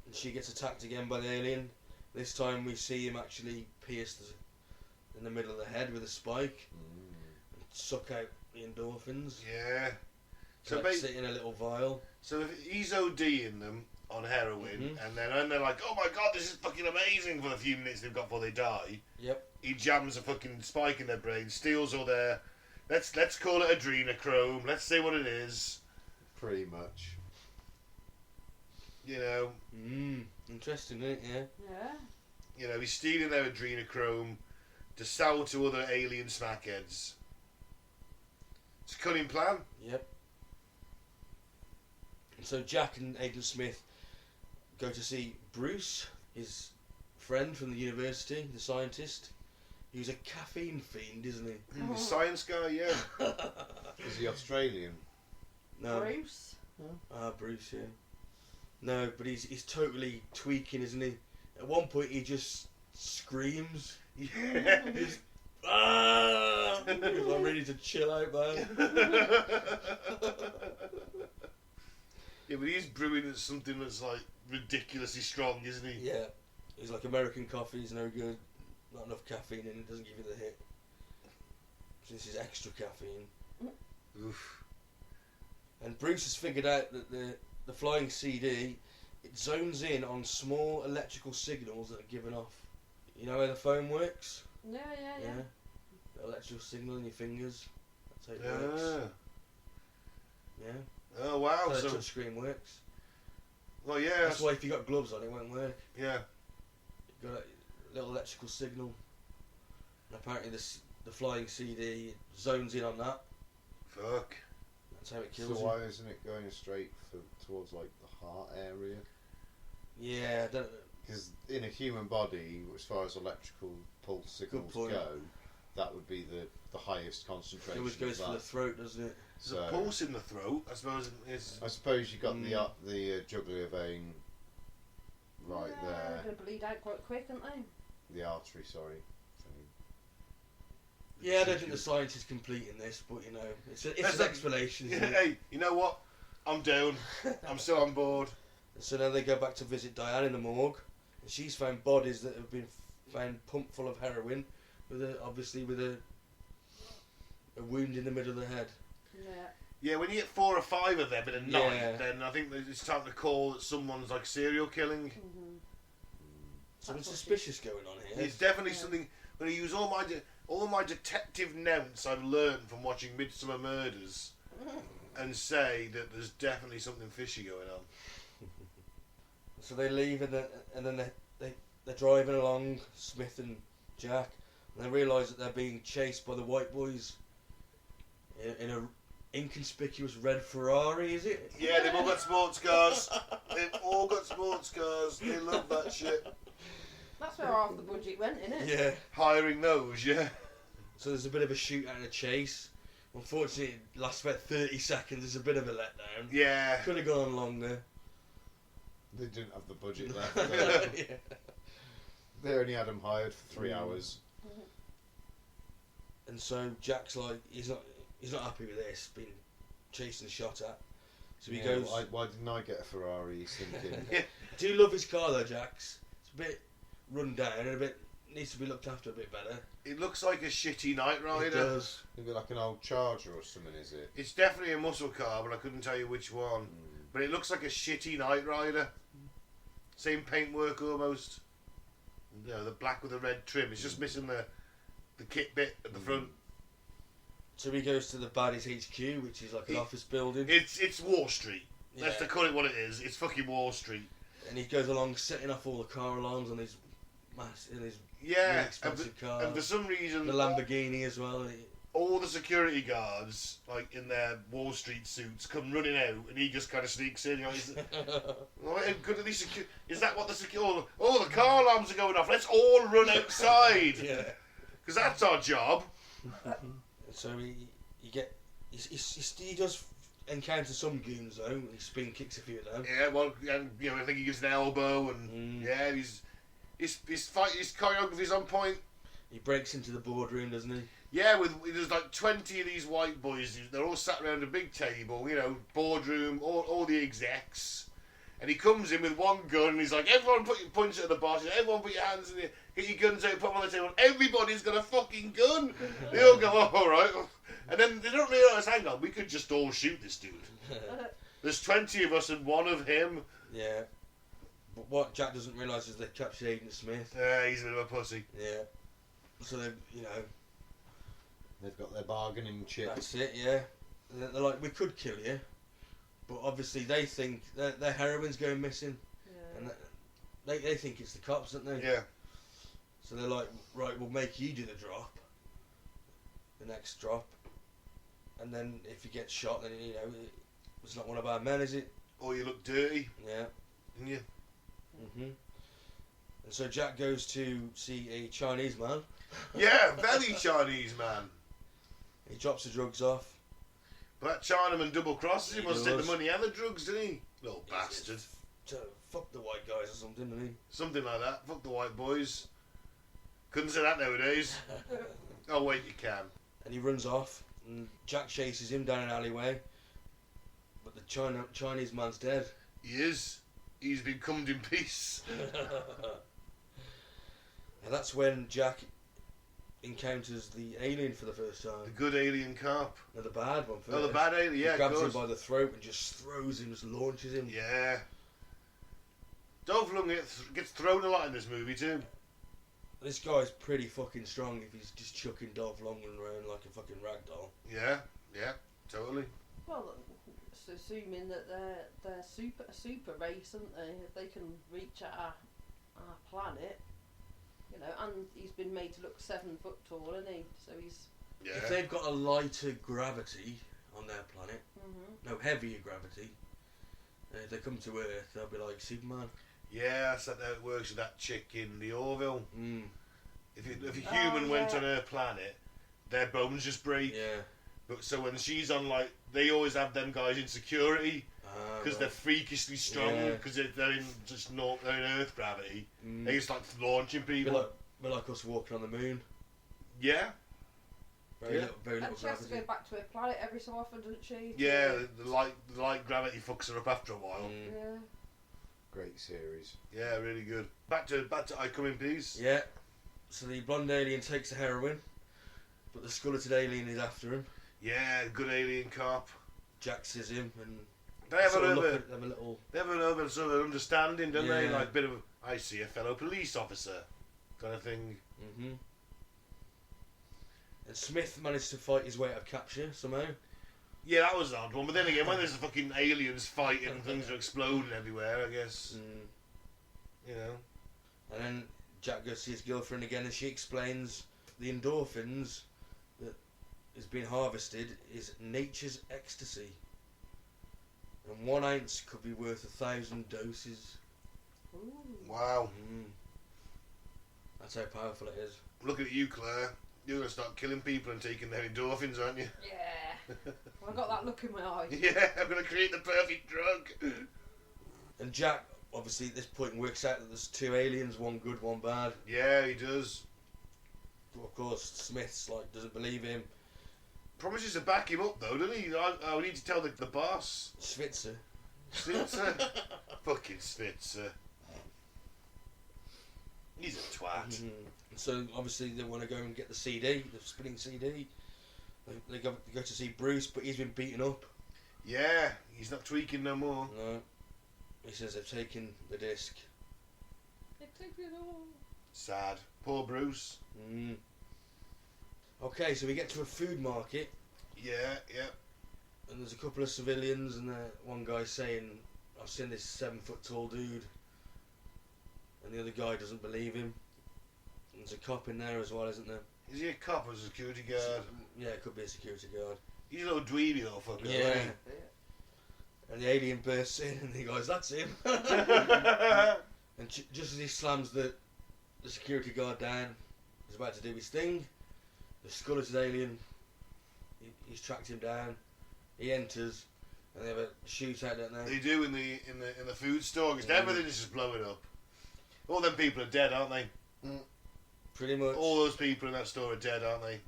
And she gets attacked again by the alien. This time we see him actually pierced in the middle of the head with a spike. And suck out the endorphins. Yeah. So, Collects it in a little vial. so if he's ODing them, on heroin, and then when they're like, oh my god, this is fucking amazing for the few minutes they've got before they die. Yep. He jams a fucking spike in their brain, steals all their... Let's call it adrenochrome. Let's say what it is. Pretty much. You know. Interesting, isn't it? Yeah. Yeah. You know, he's stealing their adrenochrome to sell to other alien smackheads. It's a cunning plan. Yep. And so Jack and Agent Smith go to see Bruce, his friend from the university, the scientist. He was a caffeine fiend, isn't he? The science guy, yeah. Is he Australian? No. Bruce. Bruce, yeah. No, but he's totally tweaking, isn't he? At one point he just screams. Yeah. He's, I'm ready to chill out, man. Yeah, but he's brewing something that's like ridiculously strong, isn't he? Yeah. He's like, American coffee's no good. Not enough caffeine in it, doesn't give you the hit. So this is extra caffeine. Oof. And Bruce has figured out that the flying CD, it zones in on small electrical signals that are given off. You know how the phone works? Yeah. The electrical signal in your fingers. That's how it works. Yeah. Oh wow. That's how So, the touchscreen works. well, yeah. That's why if you got gloves on, it won't work. Yeah. You've got a little electrical signal. And apparently the flying CD zones in on that. Fuck. That's how it So kills why you. isn't it going straight towards like the heart area? Yeah, I don't. Because in a human body, as far as electrical pulse signals point. go, that would be the highest It concentration always goes of for the that. throat, doesn't it? There's a pulse in the throat, I suppose. It's I suppose you got the jugular vein right Yeah, there, they're going to bleed out quite quick, aren't they? the artery. Sorry. Yeah, I don't think the science is complete in this, but you know, it's an explanation. Isn't it? Hey, you know what? I'm down. I'm still on board. So then they go back to visit Diane in the morgue, and she's found bodies that have been found pumped full of heroin, obviously with a wound in the middle of the head. Yeah. Yeah, when you get 4 or 5 of them in a night, Yeah. then I think that it's time to call that someone's like serial killing. Mm-hmm. Something That's what suspicious going on here. It's definitely Yeah. something. When I use all my detective notes I've learned from watching Midsummer Murders, and say that there's definitely something fishy going on. So they leave, and then they're driving along, Smith and Jack, and they realise that they're being chased by the white boys in a inconspicuous red Ferrari, is it? Yeah, they've all got sports cars. They've all got sports cars. They love that shit. That's where half the budget went, innit? Yeah. Hiring those, yeah. So there's a bit of a shootout and a chase. Unfortunately, it lasts about 30 seconds. It's a bit of a letdown. Yeah. Could have gone on longer. They didn't have the budget left. Yeah. They only had them hired for 3 hours. And so Jack's like, he's not happy with this, being chased and shot at. So he goes. Why didn't I get a Ferrari? He's thinking. Do you love his car though, Jack's? It's a bit run down and needs to be looked after a bit better. It looks like a shitty Night Rider. It does. It'd be like an old Charger or something, is it? It's definitely a muscle car, but I couldn't tell you which one. But it looks like a shitty Night Rider. Same paintwork almost. You know, the black with the red trim. It's just missing the kit bit at the front. So he goes to the Baddies HQ, which is like an office building. It's Wall Street. Let's Yeah. call it what it is. It's fucking Wall Street. And he goes along setting off all the car alarms on his really Yeah, expensive car. and for some reason, The Lamborghini as well. all the security guards, like in their Wall Street suits, come running out, and he just kind of sneaks in. You know, he's, how good are these is that what the security? Oh, the car alarms are going off. Let's all run outside. Yeah. Because that's our job. So he does encounter some goons though. He spin kicks a few of them. Yeah, well, and you know, I think he gives an elbow, and yeah, his choreography's on point. He breaks into the boardroom, doesn't he? Yeah, there's like 20 of these white boys. They're all sat around a big table, you know, boardroom, all the execs. And he comes in with one gun, and he's like, everyone punch it at the boss. Everyone put your hands in the, get your guns out, put them on the table. Everybody's got a fucking gun. They all go, oh, all right. And then they don't realise, hang on, we could just all shoot this dude. There's 20 of us and one of him. Yeah. But what Jack doesn't realise is they've captured Agent Smith. Yeah, he's a bit of a pussy. Yeah. So they, you know, They've got their bargaining chip. that's it. Yeah. And they're like, we could kill you, but obviously they think their heroine's going missing, and they think it's the cops, don't they? Yeah. So they're like, right, we'll make you do the drop, the next drop, and then if you get shot, then you know it's not one of our men, is it? Or you look dirty, Yeah. didn't you? Mhm. And so Jack goes to see a Chinese man. Yeah, very Chinese man. He drops the drugs off. But that Chinaman double crosses him. He Must take the does. money and the drugs, didn't he? Little bastard. To fuck the white guys or something, didn't he? Something like that. Fuck the white boys. Couldn't say that nowadays. Oh wait, you can. And he runs off, and Jack chases him down an alleyway. But the Chinese man's dead. He is. He's been cummed in peace. And that's when Jack encounters the alien for the first The time. good alien cop. No, the bad one first. Oh, the bad alien. Yeah, He of grabs him course. by the throat and just throws him, just launches him. Yeah. Dolph Lundgren gets thrown a lot in this movie too. This guy's pretty fucking strong if he's just chucking Dolph Lundgren around like a fucking ragdoll. Yeah, yeah, totally. Well, it's assuming that they're a super race, aren't they? If they can reach our planet, you know, and he's been made to look 7 foot tall, isn't he? So he's. Yeah. If they've got a lighter gravity on their planet, Mm-hmm. no heavier gravity, if they come to Earth, they'll be like Superman. Yeah, that's how it works with that chick in the Orville. Mm. If a human went yeah. on her planet, their bones just break. Yeah. But so when she's on, like, they always have them guys in security because they're Right. freakishly strong Yeah. because they're in just they're in Earth gravity. Mm. They just like launching Be people. like us walking on the moon. Yeah, Very Yeah. little, very And little she has to gravity. go back to her planet every so often, doesn't she? yeah. The light gravity fucks her up after a while. Mm. Yeah. Great series. Yeah, really good. Back to I Come in Peace. Yeah. So the blonde alien takes the heroin, but the skeleton alien is after him. Yeah, good alien cop. Jack sees him and They have sort of look a at them a little. they have an sort of understanding, don't they? Yeah. Like a bit of I see a fellow police officer kind of thing. Mhm. And Smith managed to fight his way out of capture somehow. Yeah, that was an odd one. But then again, when there's fucking aliens fighting and things are exploding everywhere, I guess you know. And then Jack goes to see his girlfriend again, and she explains the endorphins that is being harvested is nature's ecstasy, and 1 ounce could be worth 1,000 doses. Ooh. Wow. That's how powerful it is. Looking at you, Claire. You're gonna start killing people and taking their endorphins, aren't you? Yeah. Well, I got that look in my eye. Yeah, I'm gonna create the perfect drug. And Jack, obviously, at this point, works out that there's 2 aliens, one good, one bad. Yeah, he does. But of course, Smith's like doesn't believe him. Promises to back him up though, doesn't he? I need to tell the boss. Switzer. Switzer. Fucking Switzer. He's a twat. So obviously they want to go and get the CD, the spinning CD. They go to see Bruce, but he's been beaten up. Yeah, he's not tweaking no more. No, he says they've taken the disc. Sad. Poor Bruce. Okay, so we get to a food market, Yeah, yeah. and there's a couple of civilians, and one guy saying, "I've seen this 7 foot tall dude," and the other guy doesn't believe him. And there's a cop in there as well, isn't there? Is he a cop or a security guard? Yeah, it could be a security guard. He's a little dweeby little fucker. Yeah. Isn't And the alien bursts in, and he goes, "That's him." he? And just as he slams the security guard down, he's about to do his thing. The skeleton alien, he's tracked him down. He enters, and they have a shootout, don't they? They do in the food store because everything is just blowing up. All them people are dead, aren't they? Pretty much. All those people in that store are dead, aren't they?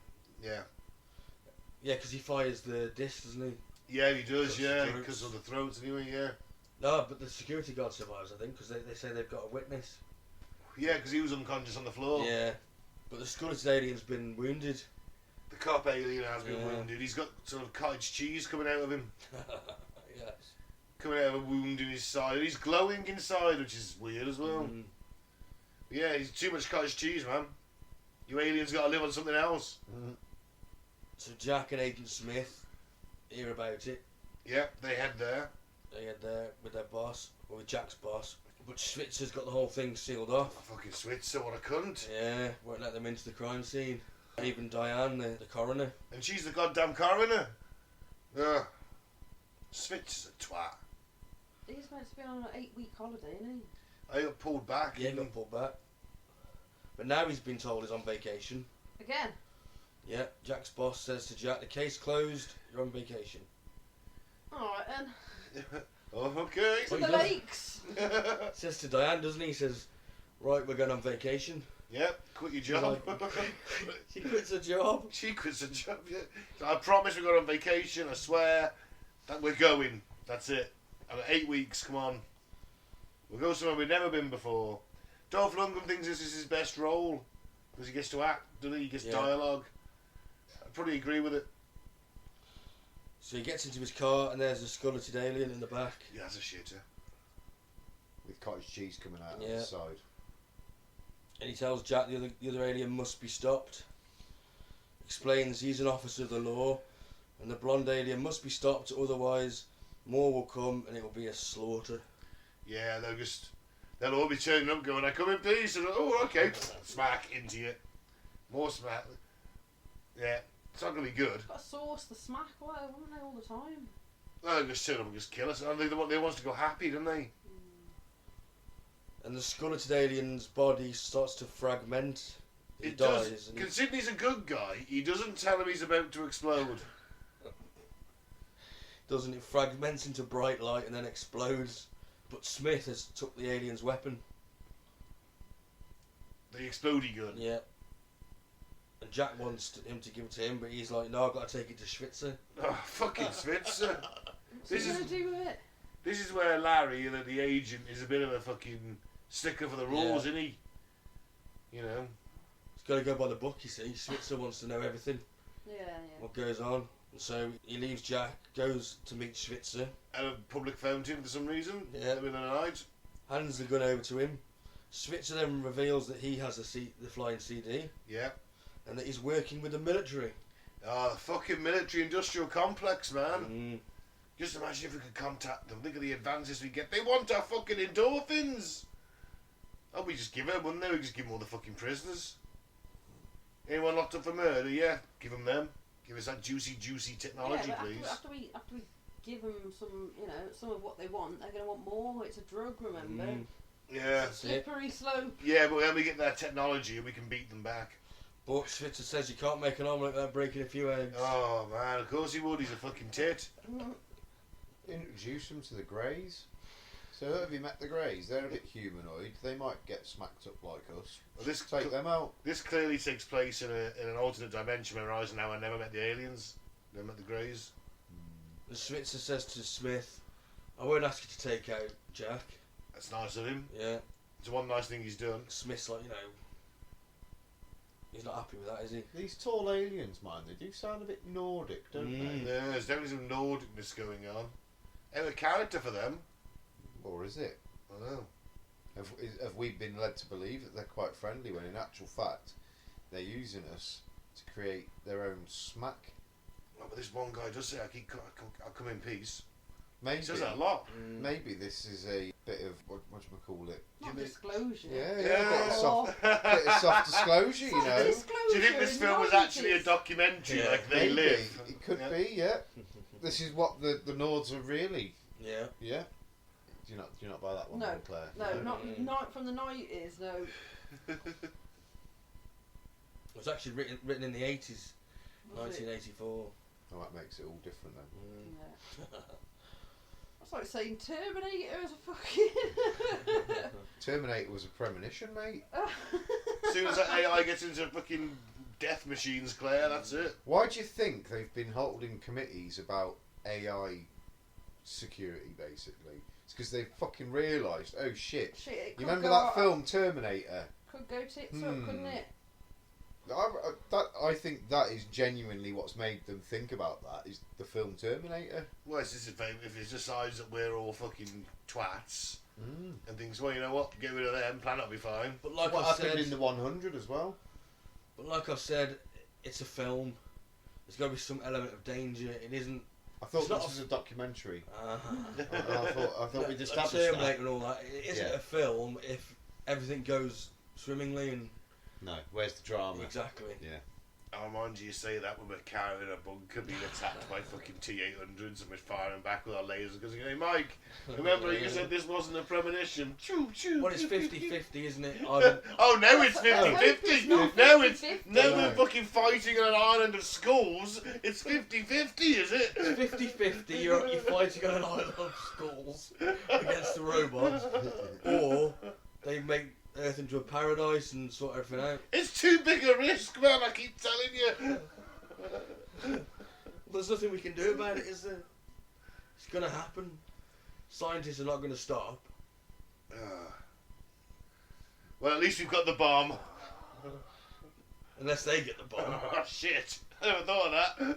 Yeah. Yeah, because he fires the disc, doesn't he? Yeah, he does. Cuts Yeah, the throats. because of the throats anyway. Yeah. No, but the security guard survives, I think, because they say they've got a witness. Yeah, because he was unconscious on the floor. Yeah. But the skeleton alien's been wounded. The cop alien has been Yeah. wounded. He's got sort of cottage cheese coming out of him. Yes. coming out of a wound in his side. He's glowing inside, which is weird as well. Yeah, he's too much cottage cheese, man. You aliens got to live on something else. So Jack and Agent Smith hear about it. Yep, they head there. They head there with their boss, or with Jack's boss. But Schwitzer's got the whole thing sealed off. Fucking Switzer, what a cunt. Yeah, won't let them into the crime scene. Even Diane, the coroner. And she's the goddamn coroner. Ugh. Switzer's a twat. He's meant to be on an 8-week holiday, isn't he? I got pulled back. Yeah, got pulled back. But now he's been told he's on vacation. Again? Yeah, Jack's boss says to Jack, the case closed, you're on vacation. Alright then. Oh, okay. To What the he does- lakes. Says to Diane, doesn't he? He says, right, we're going on vacation. Yep, quit your job. She quits her job. She quits her job, yeah. So I promise we're going on vacation, I swear. That we're going. That's it. 8 weeks, come on. We'll go somewhere we've never been before. Dolph Lundgren thinks this is his best role. Because he gets to act, doesn't he? He gets dialogue. I probably agree with it. So he gets into his car and there's a skeleton alien in the back. Yeah, that's a shitter. With cottage cheese coming out Yeah. on the side. And he tells Jack the other alien must be stopped. Explains he's an officer of the law and the blonde alien must be stopped, otherwise more will come and it will be a slaughter. Yeah, they'll all be turning up going, I come in peace, and oh, okay, smack into you. More smack. Yeah, it's not going to be good. Got to source the smack, won't they, all the time? They'll just turn up and just kill us. And they want us to go happy, don't they? And the skeleton alien's body starts to fragment. He It dies. does. And Considering he's a good guy, he doesn't tell him he's about to explode. doesn't it fragments into bright light and then explodes. But Smith has took the alien's weapon. The explodey gun. Yeah. And Jack wants him to give it to him, but he's like, no, I've got to take it to Schwitzer. Oh, fucking Switzer. What's This he is- going to do with it? This is where Larry, the agent, is a bit of a fucking sticker for the rules, isn't he? You know. He's got to go by the book, you see. Schwitzer wants to know everything, Yeah. what goes on. So he leaves Jack, goes to meet Schwitzer, At a public fountain for some reason. Yeah. In the middle of the night. hands the gun over to him. Schwitzer then reveals that he has the flying CD, Yeah. and that he's working with the military. Oh, the fucking military-industrial complex, man. Mm. Just imagine if we could contact them. Think of the advances we get. They want our fucking endorphins. Oh, we just give them, wouldn't they? We just give them all the fucking prisoners. Anyone locked up for murder? Yeah, give them. Give us that juicy technology, yeah, but please. after we give them some of what they want, they're going to want more. It's a drug, remember? Yeah. That's it. Slippery slope. Yeah, but when we get that technology, we can beat them back. But Schwitzer says you can't make an omelette without breaking a few eggs. Oh, man, of course he would. He's a fucking tit. Introduce them to the Greys. So have you met the Greys? They're a bit humanoid. They might get smacked up like us. Well, this Take them out. This clearly takes place in an alternate dimension where Eisenhower never met the aliens. Never met the Greys. And Schwitzer says to Smith, I won't ask you to take out Jack. That's nice of him. Yeah. It's one nice thing he's done. Smith's like, he's not happy with that, is he? These tall aliens, man, they do sound a bit Nordic, don't they? Yeah, there's definitely some Nordicness going on. And a character for them. Or is it? I don't know. Have we been led to believe that they're quite friendly when in actual fact they're using us to create their own smack? Oh, but this one guy does say, I'll come in peace. Maybe, He says that a lot. maybe this is a bit of, what do we call it? Not disclosure. Yeah, a Yeah. bit of soft disclosure, you know. Do you think this film was actually a documentary, Yeah. like They Maybe. Live? It could Yeah. be, yeah. This is what the Nords are really, Yeah. yeah. Do you not buy that one, No. Claire? No, not from the 90s, no. It was actually written in the 80s, Was it? 1984. Oh, that makes it all different then. Yeah. That's like saying Terminator is a fucking... Terminator was a premonition, mate. As soon as that AI gets into fucking death machines, Claire, that's it. Why do you think they've been holding committees about AI security, basically? It's because they've fucking realised, oh shit. Shit, it You could remember go that out- film, Terminator? Could go tits up, couldn't it? I think that is genuinely what's made them think about that, is the film Terminator. Well, it's just if it decides that we're all fucking twats and thinks, well, you know what, get rid of them, planet will be fine. But like What I happened said, in the 100 as well? but like I said, it's a film. There's got to be some element of danger. It isn't. I thought It's not this was a documentary. Uh, I thought we'd established Terminator that. and all that. It isn't Yeah. a film if everything goes swimmingly and No, where's the drama? exactly. Yeah. I'll mind you say that when we're carrying a bunker being attacked by fucking T-800s and we're firing back with our lasers because, hey Mike, remember you said this wasn't a premonition? Choo choo. Well, it's 50-50, isn't it? Oh, now it's 50-50. not Now it's 50-50. now we're fucking fighting on an island of skulls. It's 50-50, is it? It's 50-50. You're fighting on an island of skulls against the robots, or they make Earth into a paradise and sort everything out. It's too big a risk, man. I keep telling you. There's nothing we can do about it, is there? It's gonna happen. Scientists are not gonna stop. Well, at least we've got the bomb. Unless they get the bomb. Oh, shit. I never thought of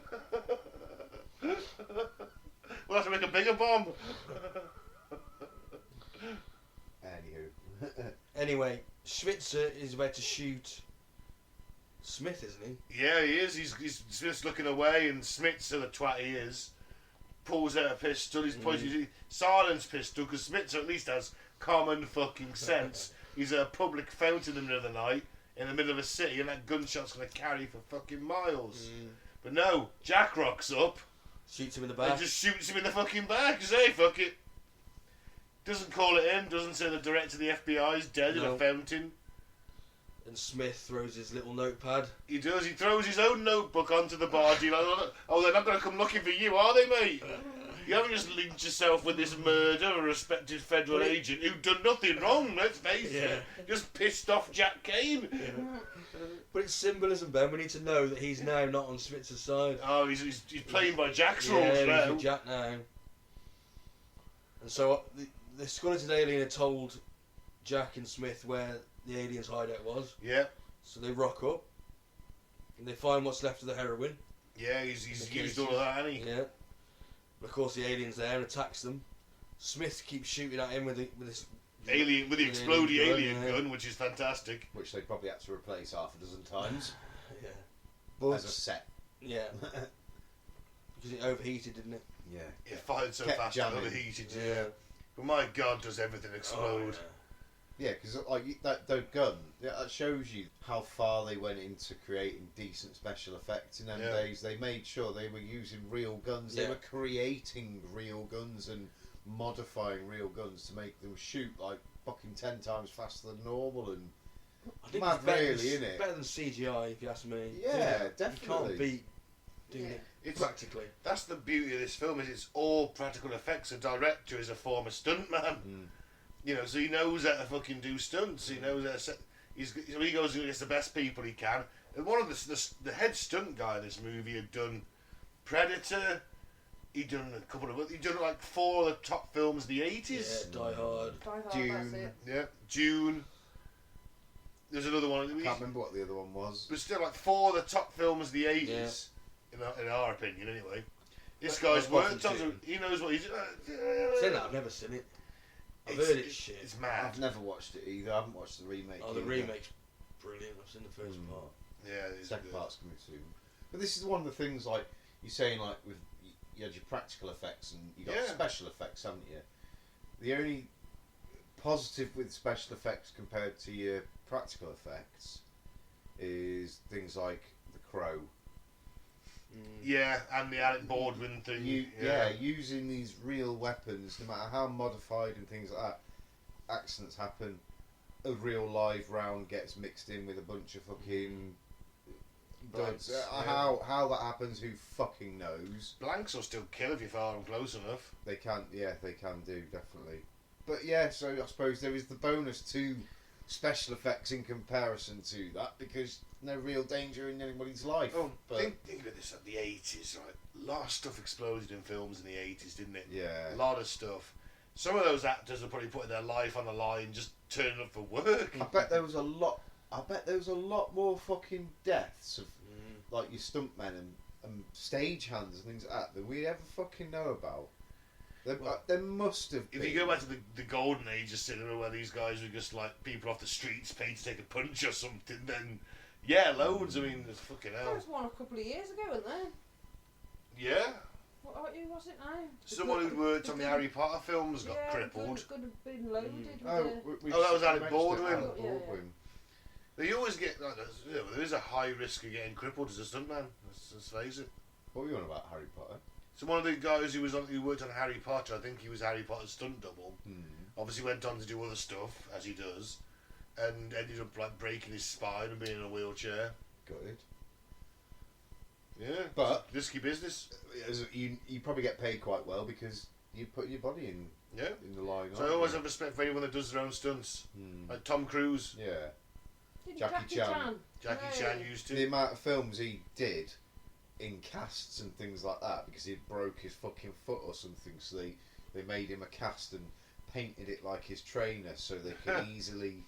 that. We'll have to make a bigger bomb. Anywho. Anyway, Schwitzer is about to shoot Smith, isn't he? Yeah, he is. He's just looking away, and Smith's the twat he is. Pulls out a pistol. He's pointing. Silence pistol, because Smith's at least has common fucking sense. He's at a public fountain in the middle of the night, in the middle of a city, and that gunshot's going to carry for fucking miles. But no, Jack rocks up Shoots him in the back. and just shoots him in the fucking back. Say, fuck it. Doesn't call it in, doesn't say the director of the FBI is dead in a fountain. And Smith throws his little notepad. He does, he throws his own notebook onto the barge. Like, oh, they're not going to come looking for you, are they, mate? You haven't just linked yourself with this murder of a respected federal agent who'd done nothing wrong, let's face it. Just pissed off Jack Kane. But it's symbolism, Ben. We need to know that he's now not on Schwitzer's side. Oh, he's playing by Jack's rules He's now. with Jack now. And so the skeleton alien had told Jack and Smith where the alien's hideout was. Yeah. So they rock up and they find what's left of the heroin. Yeah, he's used all of that, hasn't he? Yeah. But of course the alien's there and attacks them. Smith keeps shooting at him with this Alien with the exploding alien yeah. gun, which is fantastic. Which they probably had to replace half a dozen times. Yeah. But As a set. yeah. Because it overheated, didn't it? Yeah. It fired so Kept fast jamming. it overheated. Yeah. But my God, does everything explode? Oh, Yeah, because like that gun, that shows you how far they went into creating decent special effects in them days. They made sure they were using real guns. They were creating real guns and modifying real guns to make them shoot like fucking 10 times faster than normal. And I think mad, it's better really, than, innit? better than CGI, if you ask me. Yeah, You definitely. can't beat doing it practically. That's the beauty of this film, is it's all practical effects. The director is a former stuntman. You know, so he knows how to fucking do stunts. He knows how to set. He goes and gets the best people he can. And one of the head stunt guy in this movie had done Predator. He'd done a couple of. He'd done like 4 of the top films of the 80s. Yeah, Die Hard. Die Hard, Dune. that's it. Yeah, June. There's another one. Can't remember what the other one was. But still, like 4 of the top films of the 80s, in our opinion, anyway. This But- guy's but worked wasn't on. He knows what he's. Saying that, I've never seen it. I've heard it's shit. It's mad. I've never watched it either. I haven't watched the remake. Oh, the either. remake's brilliant. I've seen the first part. Yeah, it's Second good. part's coming soon. But this is one of the things, like you're saying, like with you had your practical effects and you got special effects, haven't you? The only positive with special effects compared to your practical effects is things like The Crow. Yeah, and the Alec Baldwin thing. Using these real weapons, no matter how modified and things like that, accidents happen. A real live round gets mixed in with a bunch of fucking duds. How that happens, who fucking knows? Blanks will still kill if you fire them close enough. They can do, definitely. But yeah, so I suppose there is the bonus to special effects in comparison to that, because no real danger in anybody's life. Oh, but think of this at the 80s, right? A lot of stuff exploded in films in the 80s, didn't it? yeah, A lot of stuff. Some of those actors are probably putting their life on the line just turning up for work. I bet there was a lot I bet there was a lot more fucking deaths of like your stuntmen and stagehands and things like that than we ever fucking know about. There must have been. If you go back to the golden age of cinema where these guys were just like people off the streets paid to take a punch or something, then yeah, loads. I mean, there's fucking hell. There was one a couple of years ago, wasn't there? Yeah. Who was it now? Someone who'd worked on the Harry Potter films got crippled. Could have been loaded with that was Alec Baldwin. Alec Baldwin. They always get. There is a high risk of getting crippled as a stuntman. Let's face it. What were you on about Harry Potter? So one of the guys who worked on Harry Potter, I think he was Harry Potter's stunt double. Obviously went on to do other stuff as he does, and ended up like breaking his spine and being in a wheelchair. Got it. Yeah, but risky business. You probably get paid quite well because you put your body in the line. So I always have respect for anyone that does their own stunts, like Tom Cruise. Yeah. Jackie Chan. Jackie Chan used to. The amount of films he did in casts and things like that because he broke his fucking foot or something, so they made him a cast and painted it like his trainer so they could easily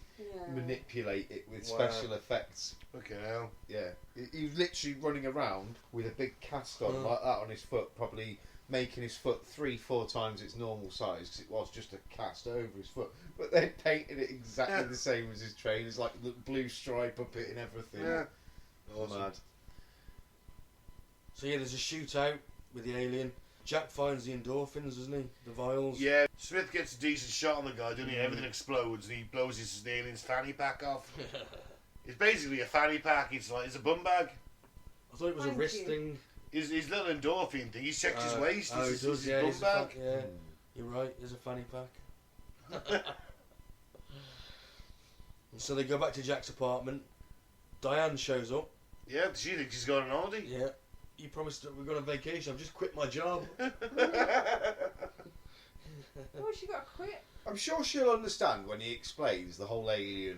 manipulate it with special effects. Okay, hell. Yeah, he was literally running around with a big cast on like that on his foot, probably making his foot 3-4 times its normal size because it was just a cast over his foot, but they painted it exactly the same as his trainers, like the blue stripe up it and everything. Yeah, awesome. Mad. So yeah, there's a shootout with the alien. Jack finds the endorphins, doesn't he? The vials. Yeah, Smith gets a decent shot on the guy, doesn't he? Everything explodes and he blows the alien's fanny pack off. It's basically a fanny pack. It's a bum bag. I thought it was a wrist thing. His little endorphin thing. He's checked his waist. Oh, he It's does. his Yeah, bum bag. yeah. You're right. There's a fanny pack. So they go back to Jack's apartment. Diane shows up. Yeah, she thinks she's gone on holiday. Yeah. You promised that we're going on vacation. I've just quit my job. Oh, she got to quit. I'm sure she'll understand when he explains the whole alien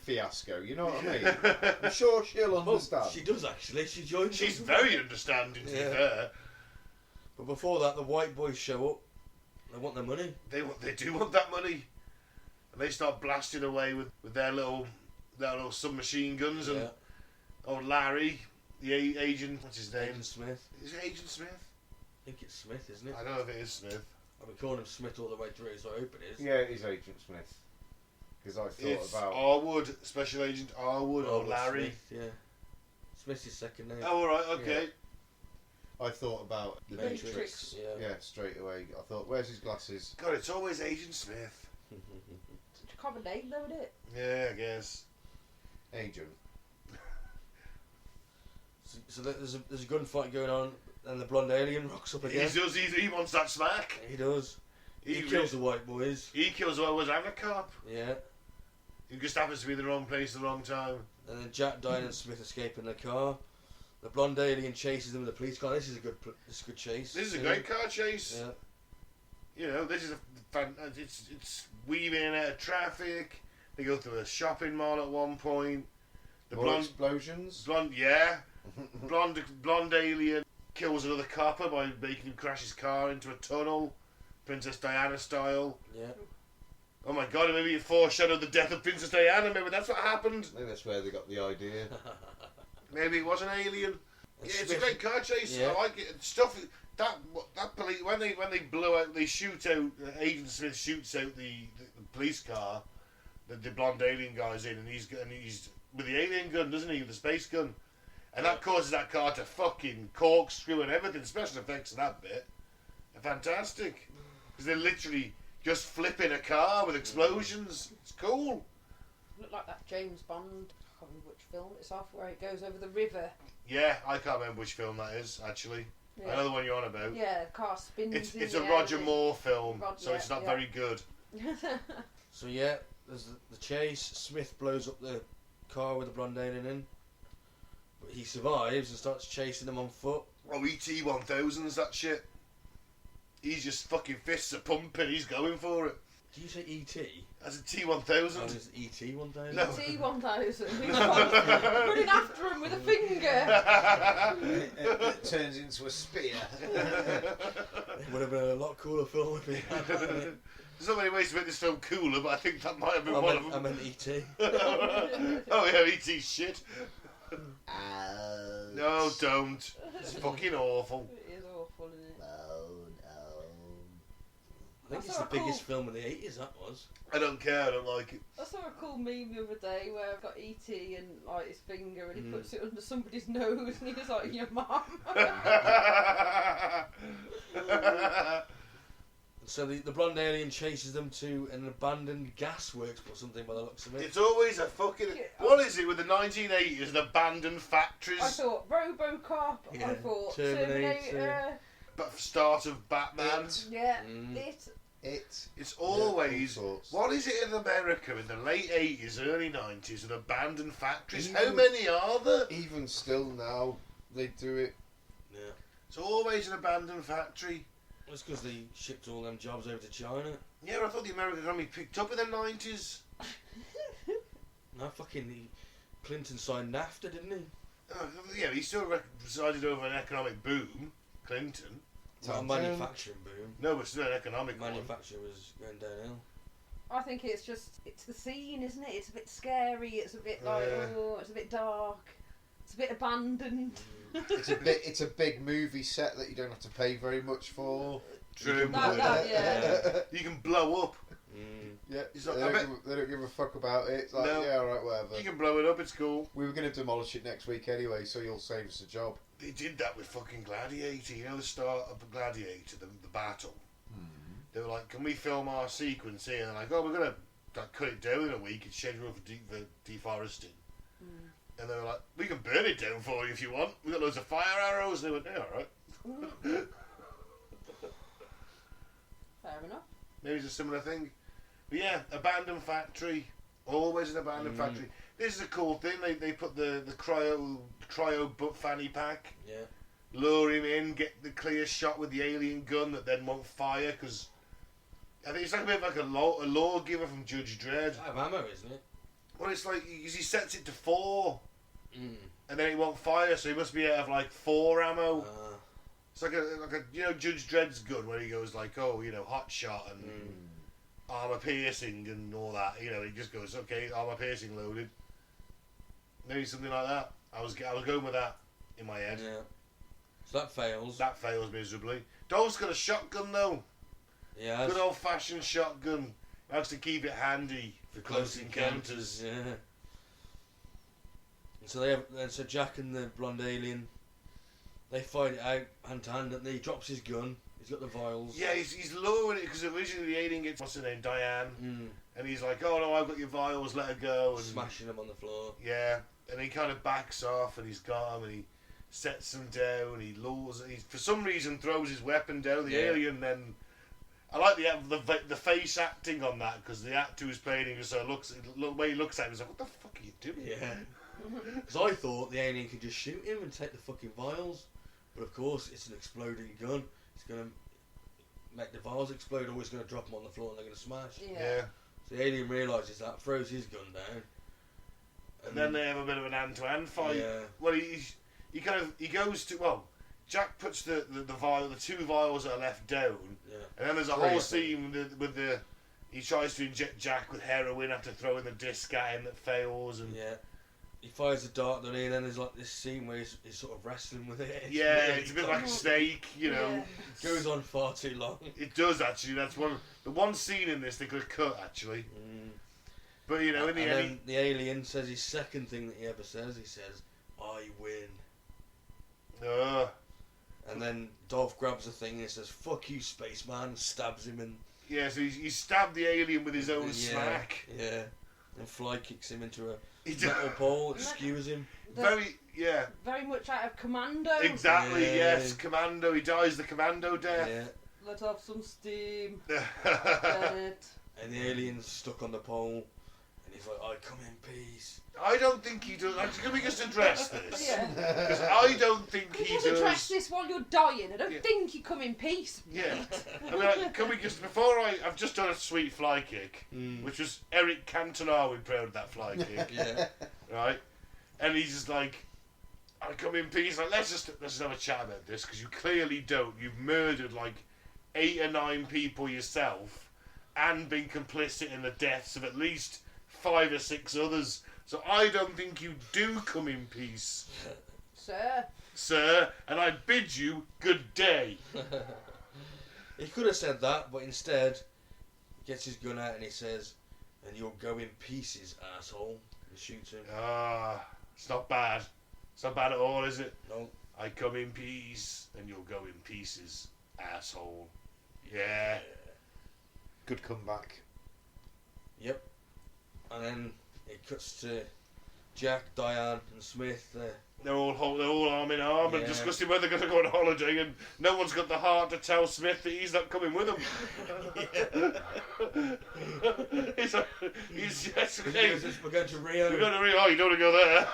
fiasco. You know what I mean? I'm sure she'll understand. Well, she does actually. She joins. She's very understanding, to be fair. But before that, the white boys show up. They want their money. They do want that money, and they start blasting away with their little submachine guns and old Larry, the agent. What's his name? Agent Smith. Is it Agent Smith? I think it's Smith, isn't it? I don't know if it is Smith. I've been calling him Smith all the way through, so I hope it is. Yeah, it is Agent Smith. Because I thought It's about Arwood, Special Agent Arwood, or Larry. Smith, yeah. Smith's his second name. Oh, all right, okay. I thought about the Matrix. Yeah. straight away. I thought, where's his glasses? God, it's always Agent Smith. Such a common name, though, isn't it? Yeah, I guess. Agent. So there's a gunfight going on, and the blonde alien rocks up again. He wants that smack. He does. He kills the white boys. He kills what was a cop. Yeah. He just happens to be in the wrong place at the wrong time. And then Jack, Diane, and Smith escape in their car. The blonde alien chases them with a police car. This is a good chase. This is a great car chase. Yeah. You know, this is it's weaving in and out of traffic. They go through a shopping mall at one point. The More explosions. Blonde alien kills another copper by making him crash his car into a tunnel, Princess Diana style. Yeah. Oh my god, maybe it foreshadowed the death of Princess Diana. Maybe that's what happened. Maybe that's where they got the idea. Maybe it was an alien. Yeah, it's a great car chase. Yeah. I like it. Stuff that police when they blow out, they shoot out. Agent Smith shoots out the police car that the blonde alien guy's in, and he's with the alien gun, doesn't he? With the space gun, and that causes that car to fucking corkscrew and everything. Special effects in that bit are fantastic because they're literally just flipping a car with explosions. It's cool. Looked like that James Bond. I can't remember which film it's off where it goes over the river. Yeah, I can't remember which film that is actually. Yeah. I know the one you're on about. Yeah, the car spins. It's a Roger Moore film, so it's not yeah. very good. So yeah, there's the chase. Smith blows up the car with the blonde alien in, but he survives and starts chasing them on foot. Oh, ET-1000's that shit. He's just fucking fists are pumping. He's going for it. Do you say E.T.? As a T-1000. Oh, it's E.T. 1000? No. T-1000. He's running after him with a finger. It turns into a spear. It would have been a lot cooler film if he had that in it. There's not many ways to make this film cooler, but I think that might have been one of them. I meant E.T. Oh yeah, E.T. shit. No, don't. It's fucking awful. It is awful, isn't it? I think it's the biggest film of the 80s, that was. I don't care, I don't like it. I saw a cool meme the other day where I've got E.T. and like his finger and he puts it under somebody's nose and he was like, your mum. So the blonde alien chases them to an abandoned gasworks or something by the looks of it. It's always a fucking... What is it with the 1980s and abandoned factories? I thought RoboCop, Yeah. I thought Terminator. But start of Batman. Yeah, It's always... all sorts. What is it in America in the late 80s, early 90s with abandoned factories? Even- How many are there? Even still now, they do it. Yeah. It's always an abandoned factory. It's because they shipped all them jobs over to China. Yeah, I thought the American economy picked up in the 90s. No, fucking Clinton signed NAFTA, didn't he? Yeah, he still presided over an economic boom, Clinton. Not a manufacturing boom. No, but still an economic one. Manufacturing was going downhill. I think it's the scene, isn't it? It's a bit scary, it's a bit like, it's a bit dark, it's a bit abandoned. It's a big movie set that you don't have to pay very much for. True. Yeah. You can blow up. Yeah, It's not- they don't give a fuck about it. It's like, No. yeah, alright, whatever. You can blow it up, it's cool. We were going to demolish it next week anyway, so you'll save us a job. They did that with fucking Gladiator. You know the start of Gladiator, the battle? They were like, can we film our sequence here? And they're like, oh, we're going to cut it down in a week. It's scheduled for deforesting. And they were like, we can burn it down for you if you want. We've got loads of fire arrows. And they went, yeah, alright. Fair enough. Maybe it's a similar thing. But yeah, abandoned factory. Always an abandoned factory. This is a cool thing. They put the cryo butt fanny pack. Yeah. Lure him in, get the clear shot with the alien gun that then won't fire, because I think it's like a bit like a lawgiver from Judge Dredd. It's out of ammo, isn't it? Well, it's like, because he sets it to 4, and then it won't fire, so he must be out of like 4 ammo. It's like a you know, Judge Dredd's gun, where he goes like, oh, you know, hot shot and armor piercing and all that. You know, he just goes, okay, armor piercing loaded. Maybe something like that. I was going with that in my head. Yeah. So that fails. That fails miserably. Dolph's got a shotgun though. Yeah. Good old fashioned shotgun. Likes to keep it handy for close encounters. Yeah. And so Jack and the blonde alien, they fight it out hand to hand, and he drops his gun. He's got the vials. Yeah, he's lowering it because originally the alien gets, what's her name, Diane, and he's like, oh no, I've got your vials, let her go, and smashing them on the floor. Yeah, and he kind of backs off, and he's got him, and he sets him down, and he lures, he for some reason throws his weapon down. The alien then, I like the face acting on that, because the actor who's playing him just the way he looks at him, he's like, what the fuck are you doing? Yeah. Because I thought the alien could just shoot him and take the fucking vials, but of course it's an exploding gun. It's going to make the vials explode, or it's going to drop them on the floor and they're going to smash. Yeah. So the alien realises that, throws his gun down, and then they have a bit of an hand-to-hand fight. Yeah. Well, he goes to, well, Jack puts the two vials that are left down, and then there's a whole scene with the he tries to inject Jack with heroin after throwing the disc at him that fails, and he fires the dart at it, and then there's like this scene where he's sort of wrestling with it. It's a bit like a snake, you know. It goes on far too long. It does actually. That's the one scene in this they could have cut actually. But you know, in the end, then the alien says his second thing that he ever says. He says, "I win." And then Dolph grabs the thing and he says, "Fuck you, spaceman," and stabs him, and so he stabbed the alien with his own smack. Yeah, and Fly kicks him into a metal pole. It skewers him. Very much out of Commando. Exactly. Yes, Commando. He dies the Commando death. Yeah. Let's have some steam. And the alien's stuck on the pole, And he's like, I come in peace. I don't think he does. Can we just address this? Yeah. Because I don't think he Just does. address this while you're dying. I don't think you come in peace. Yeah. I mean, can we just, before I've just done a sweet fly kick, which was Eric Cantona we proud of that fly kick. Yeah. Right? And he's just like, I come in peace. Like, let's just have a chat about this, because you clearly don't. You've murdered like 8 or 9 people yourself, and been complicit in the deaths of at least 5 or 6 others. So I don't think you do come in peace, sir, and I bid you good day. He could have said that, but instead, he gets his gun out and he says, and you'll go in pieces, asshole. And shoots him. It's not bad. It's not bad at all, is it? No. I come in peace, and you'll go in pieces, asshole. Yeah. Good comeback. Yep. And then it cuts to Jack, Diane, and Smith. They're all arm in arm and discussing whether they're going to go on holiday, and no one's got the heart to tell Smith that he's not coming with them. He's yes, okay. We're going to Rio. We're going to Rio. Oh, you don't want to go there.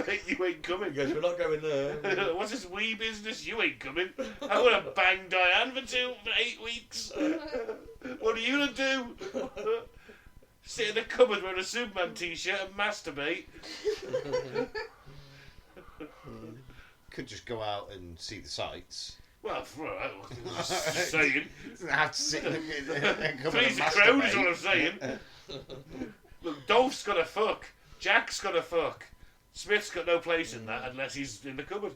Mate, you ain't coming. He goes, we're not going there. What's this wee business? You ain't coming. I'm going to bang Diane for 8 weeks. What are you going to do? Sit in the cupboard wearing a Superman t-shirt and masturbate. Could just go out and see the sights. Well, right, just saying. Doesn't have to sit in a cupboard Please, and the crowd is masturbate. what I'm saying. Look, Dolph's got to fuck. Jack's got to fuck. Smith's got no place in that unless he's in the cupboard.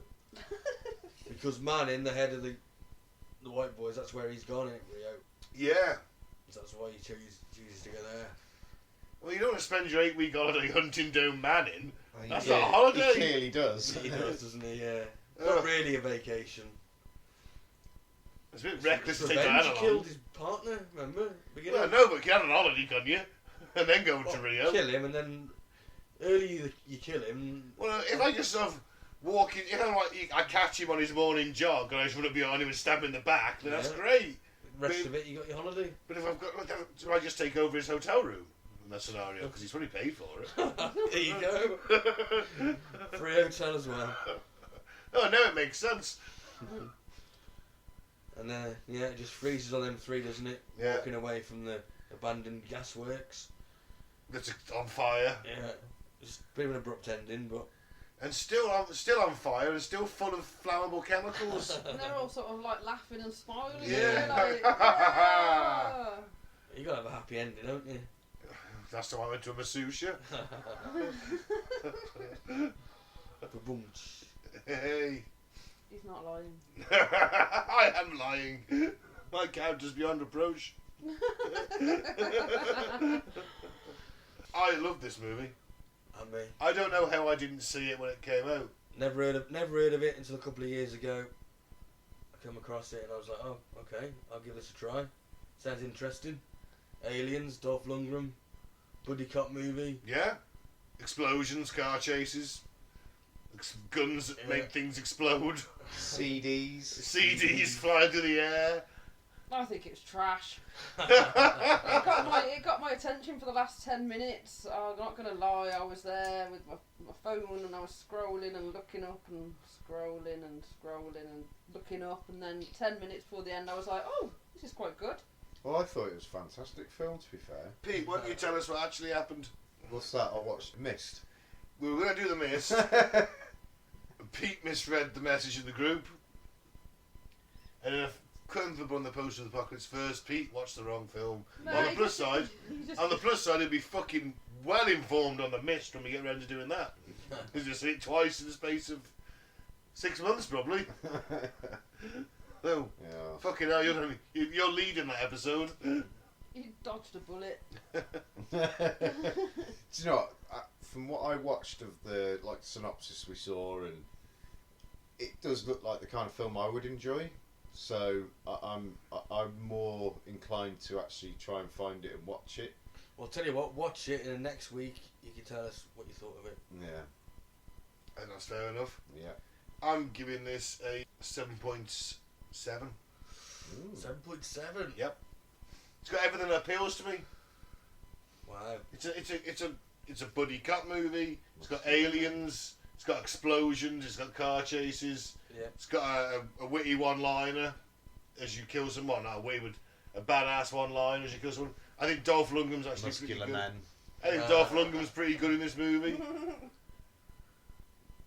Because Manning, the head of the White Boys, that's where he's gone in Rio. Yeah. So that's why he chooses to go there. Well, you don't want to spend your 8-week holiday hunting down Manning. Well, That's yeah, not a holiday. He clearly does. He does, doesn't he? Yeah. Not really a vacation. It's a bit reckless to take Revenge, Diana he along. killed his partner, remember? Beginning. Well, no, but you can have an holiday, can you? And then go to Rio. Kill him, and then early you kill him. Well, if I just sort of walk in, I catch him on his morning jog and I just run up behind him and stab him in the back, then that's great. The rest of it, you got your holiday. But if I've got, do I just take over his hotel room in that scenario? Because he's probably paid for it. There you go. Free hotel as well. Oh, no, it makes sense. And it just freezes on them 3, doesn't it? Yeah. Walking away from the abandoned gasworks. That's on fire. Yeah. It's a bit of an abrupt ending, but... And still on fire and still full of flammable chemicals. And they're all sort of like laughing and smiling. Yeah. Like, yeah. You gotta have a happy ending, don't you? That's why I went to a masseuse. Ba-boom. Hey. He's not lying. I am lying. My character's beyond reproach. I love this movie. And me. I don't know how I didn't see it when it came out. Never heard of it until a couple of years ago. I came across it and I was like, oh, okay, I'll give this a try. Sounds interesting. Aliens, Dolph Lundgren, buddy cop movie. Yeah? Explosions, car chases, guns that make things explode, CDs. CDs flying through the air. I think it was trash. It got my attention for the last 10 minutes. I'm not going to lie, I was there with my phone and I was scrolling and looking up and scrolling and scrolling and looking up, and then 10 minutes before the end I was like, oh, this is quite good. Well, I thought it was a fantastic film, to be fair. Pete, why don't you tell us what actually happened? What's that? I watched Mist. We were going to do the Mist. Pete misread the message in the group. And then couldn't have on the post of the Apocalypse first. Pete watched the wrong film. No, on the he plus just- side, he just- on the plus side, he'd be fucking well informed on the Mist when we get around to doing that. He's just seen it twice in the space of 6 months, probably. Oh, Yeah. fucking hell! You're leading that episode. You dodged a bullet. Do you know what? From what I watched of the synopsis we saw, and it does look like the kind of film I would enjoy. So I'm more inclined to actually try and find it and watch it. Well, I'll tell you what, watch it, and then next week you can tell us what you thought of it. Yeah. And that's fair enough. Yeah. I'm giving this a 7.7. 7.7. Yep. It's got everything that appeals to me. Wow. It's a buddy cop movie. It's got aliens. It's got explosions. It's got car chases. Yeah. It's got a witty one-liner as you kill someone. A badass one-liner as you kill someone. I think Dolph Lundgren's actually Muscular pretty good. man. I think Dolph Lundgren's pretty good in this movie.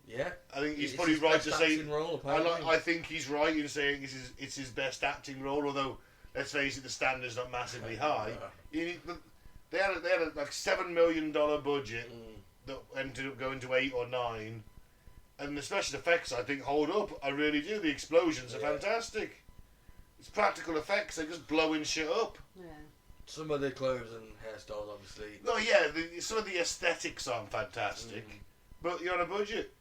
Yeah. I think he's It's probably his right best to say. acting role, apparently. I think he's right in saying it's his best acting role. Although, let's face it, the standard's not massively high. They had a like $7 million budget that ended up going to 8 or 9, and the special effects I think hold up. I really do. The explosions are fantastic. It's practical effects. They're just blowing shit up. Yeah. Some of the clothes and hairstyles, obviously. No, yeah, some of the aesthetics aren't fantastic, but you're on a budget.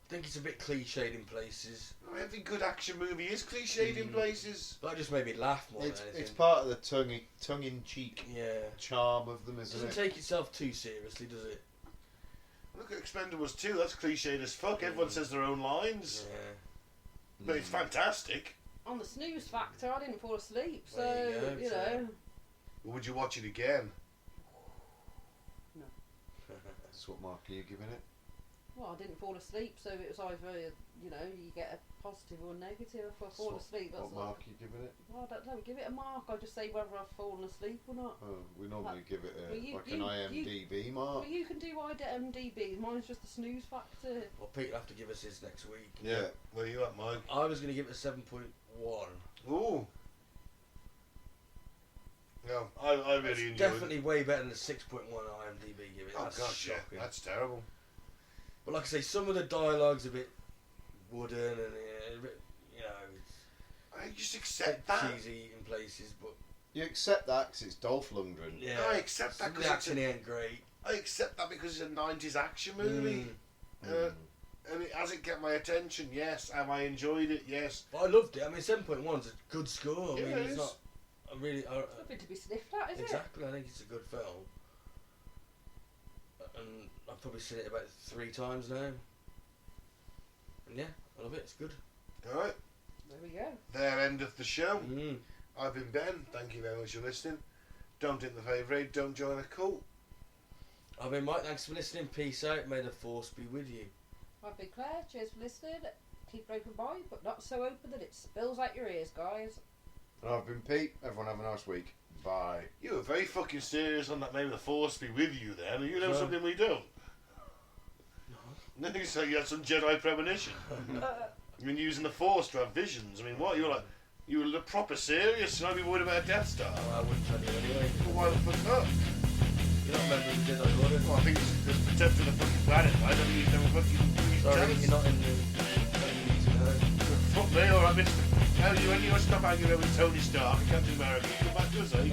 I think it's a bit cliched in places. Every good action movie is cliched in places. That just made me laugh more It's than anything. it's part of the tongue-in-cheek Yeah. charm of them, It isn't doesn't it? take itself too seriously, does it? Look at Expendables 2, that's cliched as fuck. Everyone says their own lines. Yeah. But it's fantastic. On the snooze factor, I didn't fall asleep, so There you go, know. Well, would you watch it again? That's what mark are you giving it? Well, I didn't fall asleep, so it was either you get a positive or a negative if I fall asleep. That's What mark are you giving it? Well, I don't know. Give it a mark. I just say whether I've fallen asleep or not. Oh, we normally give it Well, you- an you- IMDb mark. Well, you can do IMDb. Mine's just a snooze factor. Well, Pete will have to give us his next week. Yeah. Where are you at, Mike? I was going to give it a 7.1. Ooh. No, I really It's enjoyed definitely it. way better than the 6.1 IMDb give it. Oh, That's gosh, yeah. shocking. That's terrible. But like I say, some of the dialogue's a bit wooden and a bit, I just it's accept that. cheesy in places. But You accept that because it's Dolph Lundgren. yeah, I accept that some of because the action ain't great. I accept that because it's a 90s action movie. Mm. And has it kept my attention? Yes. Have I enjoyed it? Yes. But I loved it. I mean, 7.1's a good score. I Yeah, mean, it it's is. not. I really. Nothing to be sniffed at, is Exactly. I think it's a good film. And I've probably seen it about 3 times now. And yeah, I love it. It's good. All right. it? There we go. There endeth the show. Mm. I've been Ben. Thank you very much for listening. Don't hit the favourite. Don't join a cult. I've been Mike. Thanks for listening. Peace out. May the force be with you. I've been Claire. Cheers for listening. Keep open mind, but not so open that it spills out your ears, guys. And I've been Pete. Everyone have a nice week. Bye. You were very fucking serious on that. May the force be with you. Then you know No. something we don't. No, you say you had some Jedi premonition. I mean, using the force to have visions. I mean, what you were like proper serious. And I'd be worried about a Death Star. I wouldn't tell you anyway. Well, why the fuck not? You're not remembering the Jedi Order. Well, I think it's protecting the fucking planet. Right? I don't need them fucking. Sorry, you're not in the. You need to know. Fuck me, alright, mister. How do you stop hanging out with Tony Stark and Captain America? Come back to us, eh?